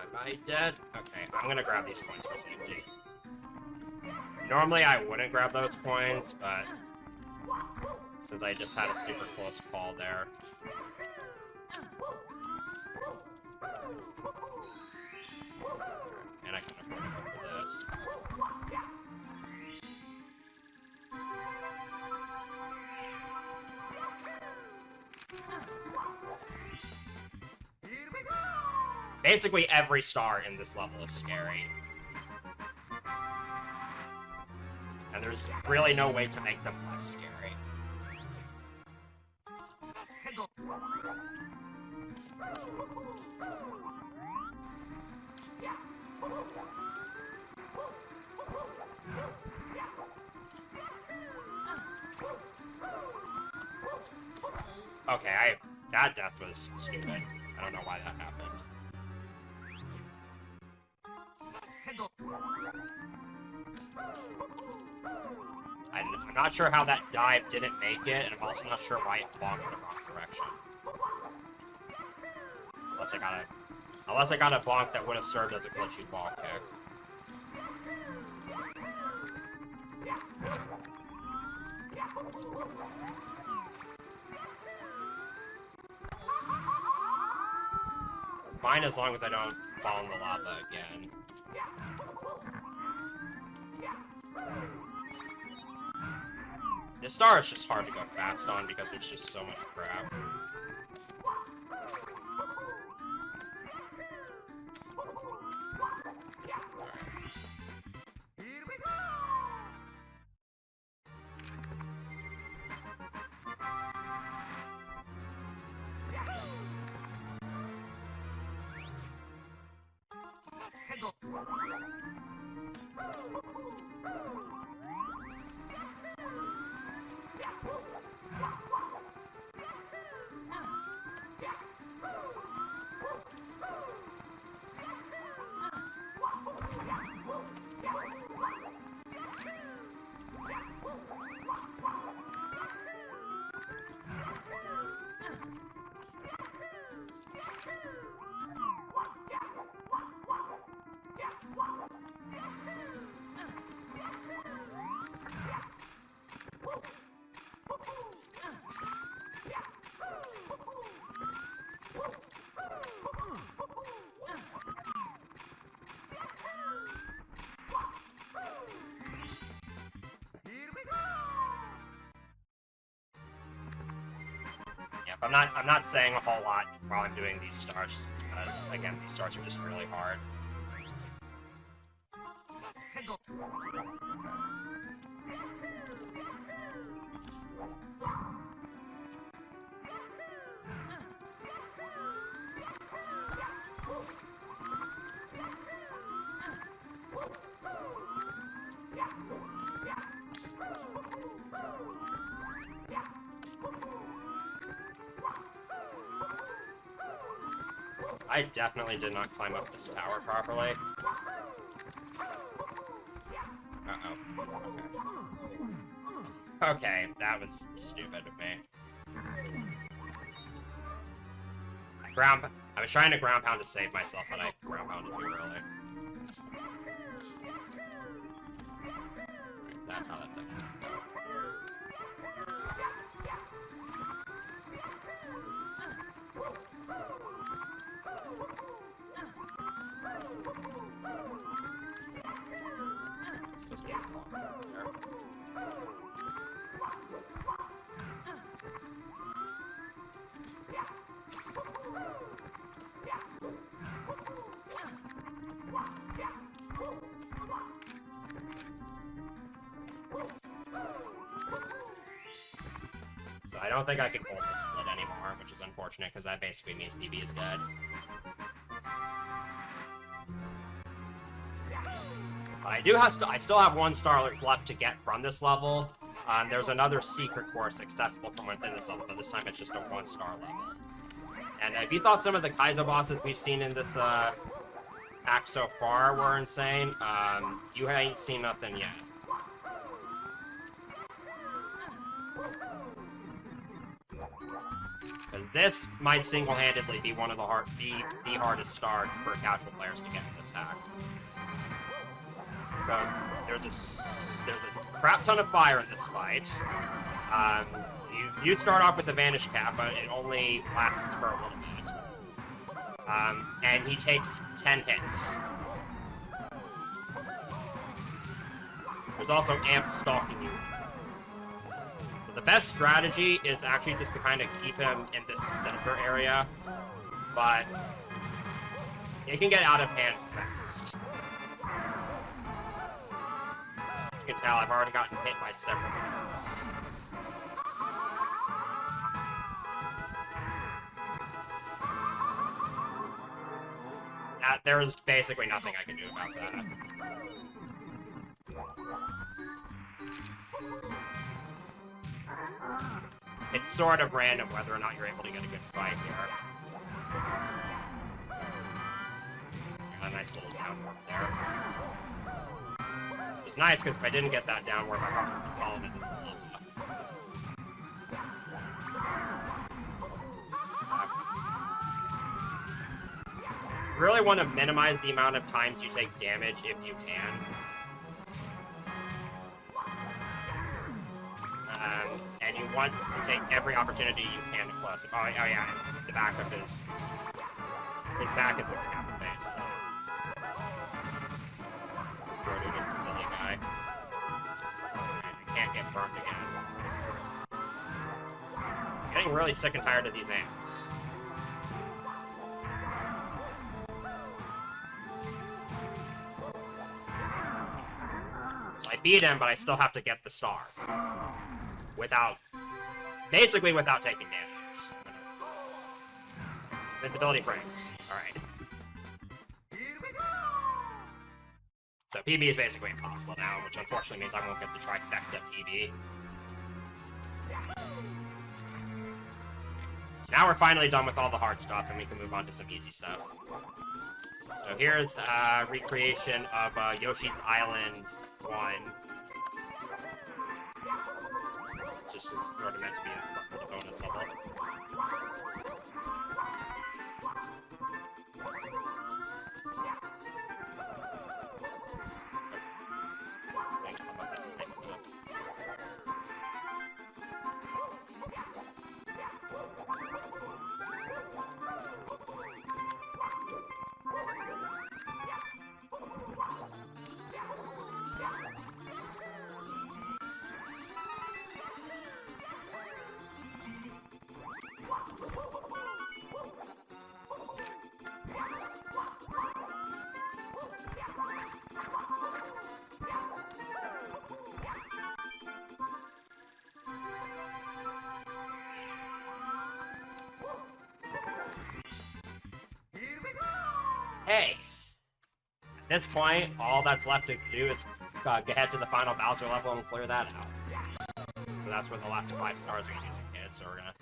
Am I dead? Okay, I'm gonna grab these coins for safety. Normally I wouldn't grab those coins, but since I just had a super close call there. And I can afford to go for this. Basically every star in this level is scary. And there's really no way to make them less scary. Okay, that death was stupid. I don't know why that happened. I'm not sure how that dive didn't make it, and I'm also not sure why it bonked in the wrong direction. Unless I got a bonk that would have served as a glitchy ball kick. Fine as long as I don't fall in the lava again. This star is just hard to go fast on because there's just so much crap. I'm not saying a whole lot while I'm doing these stars, just because, again, these stars are just really hard. I definitely did not climb up this tower properly. Uh-oh. Okay, that was stupid of me. I was trying to ground pound to save myself, but I ground pounded too early. Right, that's how that section should go. Just get along there. So I don't think I can hold the split anymore, which is unfortunate because that basically means PB is dead. But I still have 1 star left to get from this level. There's another secret course accessible from within this level, but this time it's just a 1 star level. And if you thought some of the Kaizo bosses we've seen in this act so far were insane, you ain't seen nothing yet. Because this might single-handedly be one of the hardest start for casual players to get in this hack. So there's a crap ton of fire in this fight. You start off with the Vanish Cap, but it only lasts for a little bit. And he takes 10 hits. There's also Amp stalking you. So the best strategy is actually just to kind of keep him in this center area, but it can get out of hand fast. As you can tell, I've already gotten hit by several times. There's basically nothing I can do about that. It's sort of random whether or not you're able to get a good fight here. A nice little downward there. Which is nice, because if I didn't get that downward, my heart would be falling into the lava. You really want to minimize the amount of times you take damage if you can. And you want to take every opportunity you can to close it. Oh yeah, the back of his back is looking at the face. Broden is a silly guy. And you can't get burned again. I'm getting really sick and tired of these amps. So I beat him, but I still have to get the star. Basically without taking damage. Invincibility breaks. Alright. So PB is basically impossible now, which unfortunately means I won't get the trifecta PB. So now we're finally done with all the hard stuff, and we can move on to some easy stuff. So here's a recreation of Yoshi's Island 1. Just is sort of meant to be a little bonus level. Hey! At this point, all that's left to do is head to the final Bowser level and clear that out. So that's where the last 5 stars are going to hit, so we're going to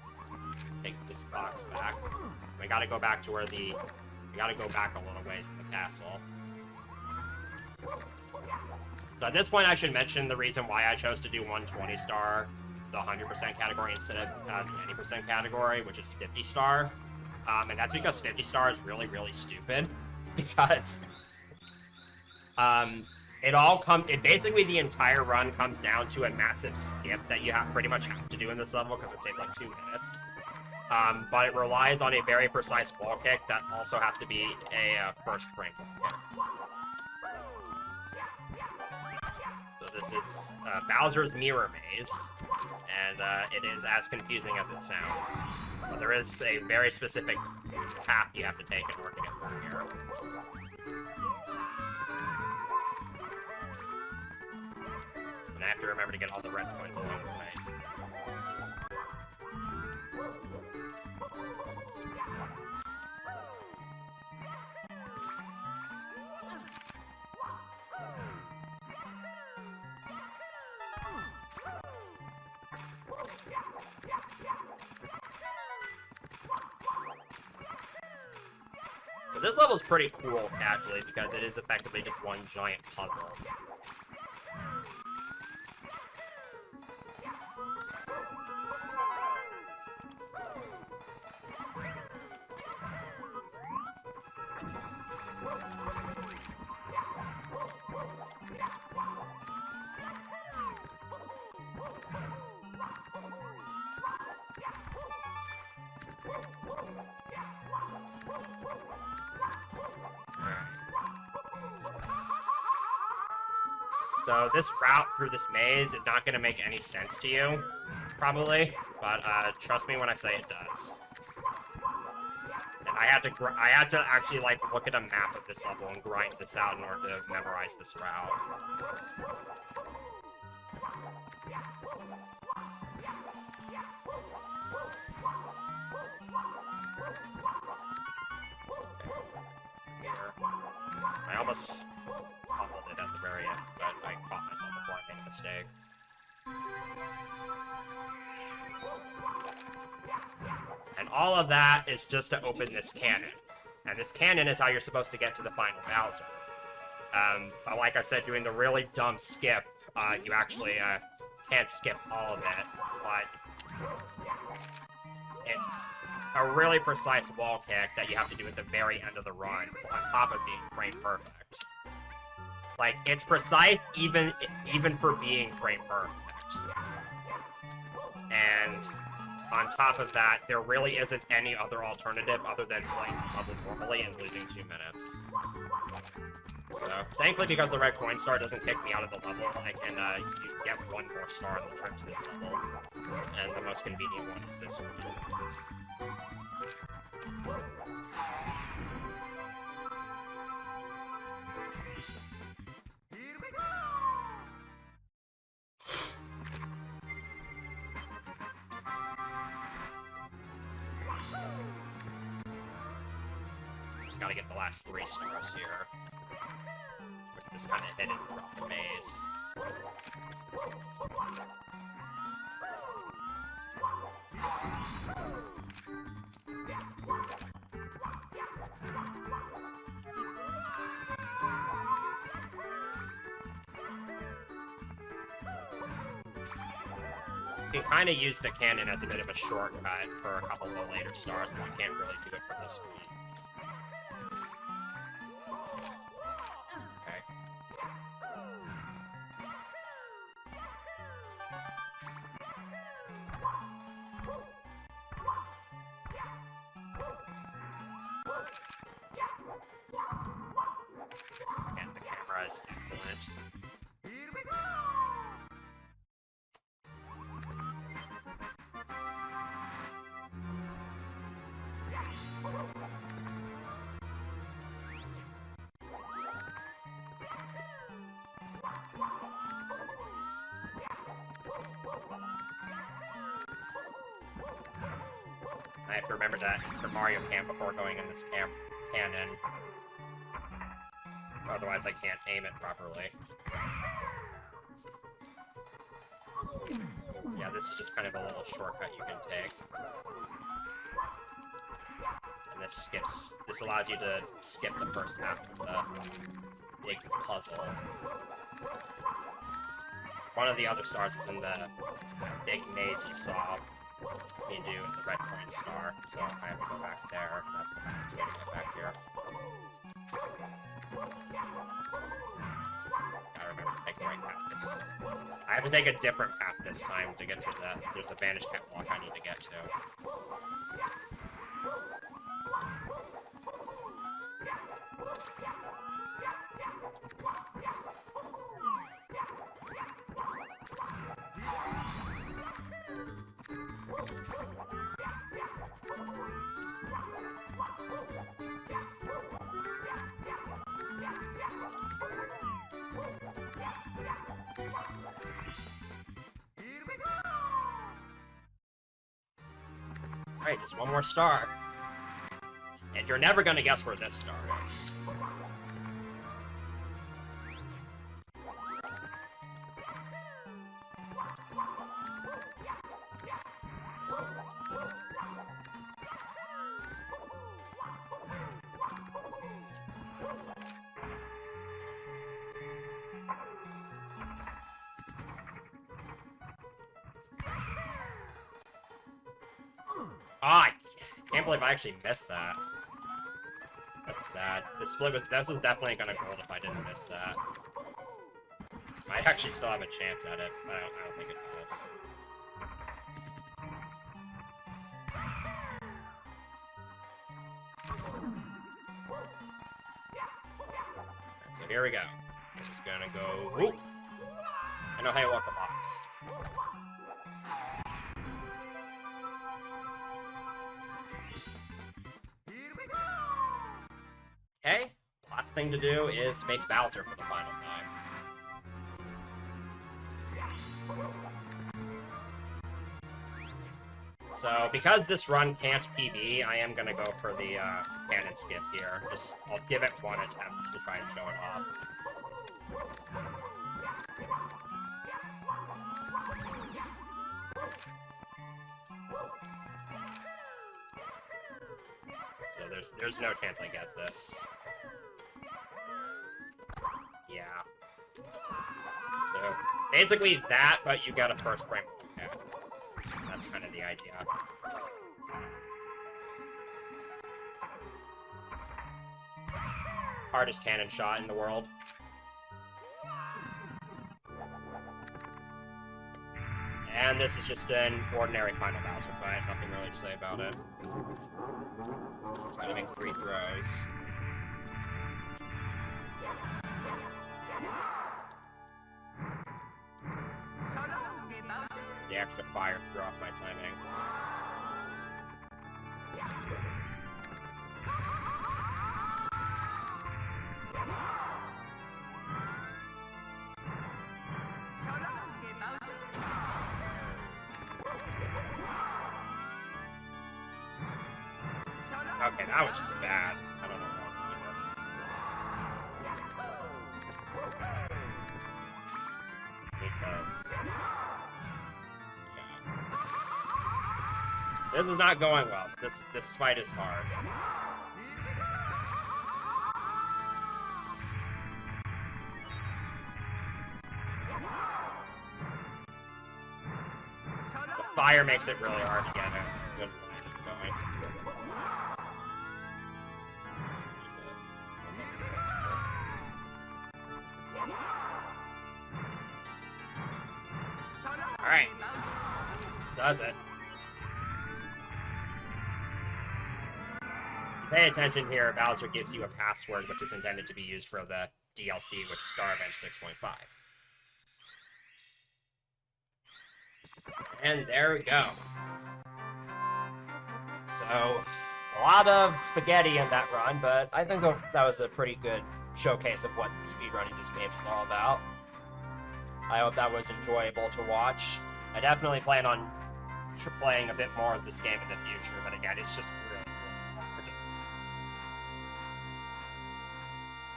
take this box back. We gotta go back to where we gotta go back a little ways to the castle. So at this point, I should mention the reason why I chose to do 120 star, the 100% category, instead of the 80% category, which is 50 star. And that's because 50 star is really, really stupid. Because it basically the entire run comes down to a massive skip that you pretty much have to do in this level because it takes like 2 minutes. But it relies on a very precise wall kick that also has to be a first frame wall kick. So this is Bowser's Mirror Maze, and it is as confusing as it sounds. But there is a very specific path you have to take in order to get through here. And I have to remember to get all the red coins along the way. So this level's pretty cool, actually, because it is effectively just one giant puzzle. So this route through this maze is not going to make any sense to you, probably, but trust me when I say it does. And I had to actually like look at a map of this level and grind this out in order to memorize this route. I almost fumbled it at the very end, but I caught myself before I made a mistake. And all of that is just to open this cannon. And this cannon is how you're supposed to get to the final Bowser. But like I said, doing the really dumb skip, you actually can't skip all of it, but it's a really precise wall kick that you have to do at the very end of the run, on top of being frame perfect. Like, it's precise even for being frame perfect. And on top of that, there really isn't any other alternative other than playing the level normally and losing 2 minutes. So, thankfully, because the red coin star doesn't kick me out of the level, I can you get 1 more star on the trip to this level. And the most convenient one is this one. Just gotta get the last 3 stars here, which is kind of hidden throughout the maze. You can kind of use the cannon as a bit of a shortcut for a couple of the later stars, but you can't really do it for this one. Okay. Again, the camera is excellent. I have to remember that for Mario Camp before going in this cannon. Otherwise I can't aim it properly. Yeah, this is just kind of a little shortcut you can take. And this allows you to skip the first half of the big puzzle. one of the other stars is in the big maze you saw me do in the red coin star, so I have to go back there. That's the fastest way to get back here. Gotta remember to take the right path this. I have to take a different path this time to get to the... There's a Vanish Catwalk I need to get to. Alright, just one more star. And you're never gonna guess where this star is. Ah, I can't believe I actually missed that. That's sad. This was definitely gonna gold if I didn't miss that. I actually still have a chance at it, but I don't think it does. Right, so here we go. I'm just gonna go. Whoop. I know how you walk the box. Okay, last thing to do is face Bowser for the final time. So, because this run can't PB, I am gonna go for the cannon skip here. I'll give it one attempt to try and show it off. So there's no chance I get this. Yeah. So basically that, but you get a first frame. Yeah. That's kind of the idea. Hardest cannon shot in the world. And this is just an ordinary final Bowser fight. Nothing really to say about it. It's gonna make 3 throws. The extra fire threw off my timing. Okay, that was just bad. I don't know what else to do. Yeah. This is not going well. This fight is hard. The fire makes it really hard to get a good line going. Alright. Does it. Pay attention here, Bowser gives you a password which is intended to be used for the DLC, which is Star Event 6.5. And there we go. So, a lot of spaghetti in that run, but I think that was a pretty good showcase of what speedrunning this game is all about. I hope that was enjoyable to watch. I definitely plan on playing a bit more of this game in the future, but again, it's just really hard.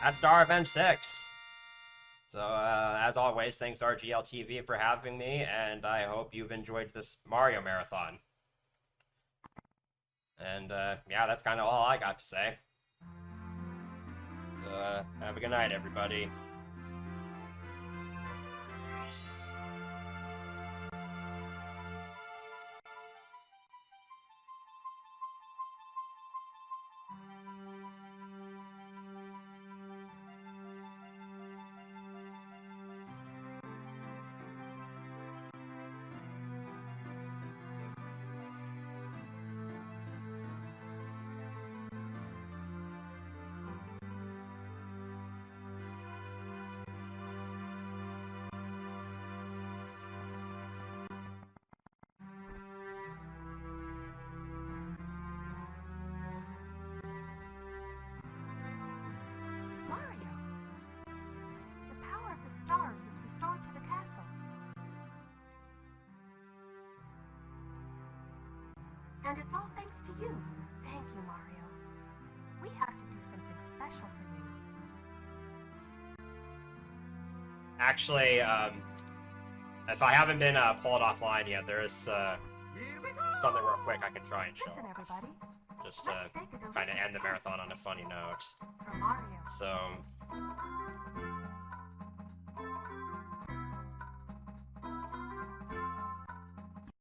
That's Star Event 6. So, as always, thanks RGLtv for having me, and I hope you've enjoyed this Mario Marathon. And, yeah, that's kind of all I got to say. So, have a good night, everybody. And it's all thanks to you. Thank you, Mario. We have to do something special for you. Actually, if I haven't been pulled offline yet, there is Here we go! something real quick I can try and show Listen, off. everybody. Just to kind of end the marathon on a funny note. For Mario. So,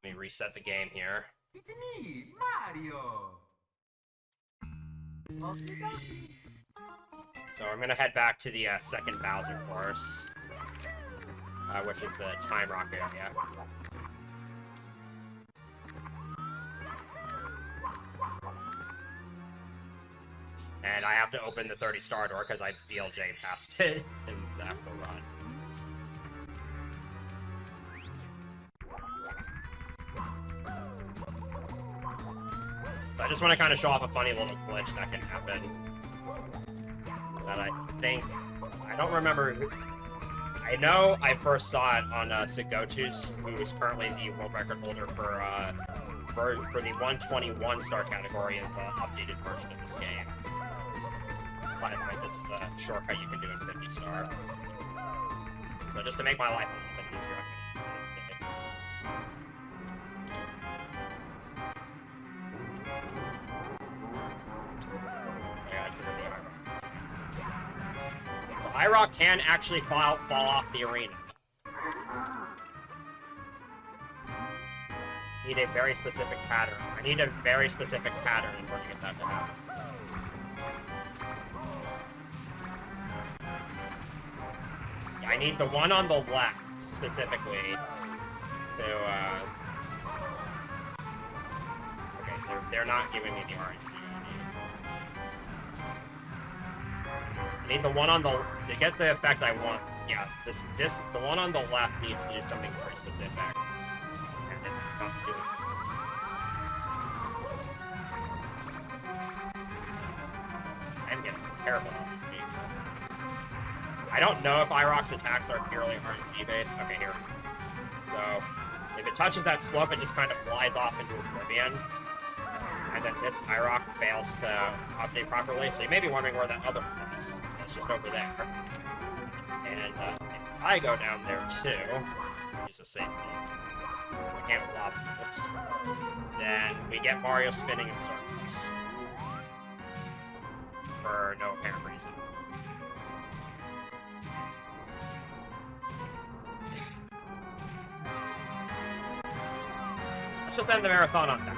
let me reset the game here. It's me, Mario! Okie dokie. So I'm gonna head back to the second Bowser course, which is the Time Rock area. And I have to open the 30-star door because I BLJ past it in the actual run. So I just want to kind of show off a funny little glitch that can happen. That I think... I don't remember... I know I first saw it on Sigochu's, who's currently the world record holder for the 121 star category in the updated version of this game. By the way, this is a shortcut you can do in 50 star. So just to make my life a little bit easier, I'm going to use tickets. So IROC can actually fall off the arena. Need a very specific pattern. I need a very specific pattern in order to get that to happen. I need the one on the left, specifically, to, okay, they're not giving me the RNG. I need the one on the, to get the effect I want, yeah, the one on the left needs to do something very specific. And it's not doing it. I'm getting terrible. I don't know if IROC's attacks are purely RNG based. Okay, here. So, if it touches that slope, it just kind of flies off into oblivion. And then this IROC fails to update properly. So you may be wondering where that other one is. It's just over there. And if I go down there too, use the same thing. I can't block it. Then we get Mario spinning in circles. For no apparent reason. Let's just end the marathon on that.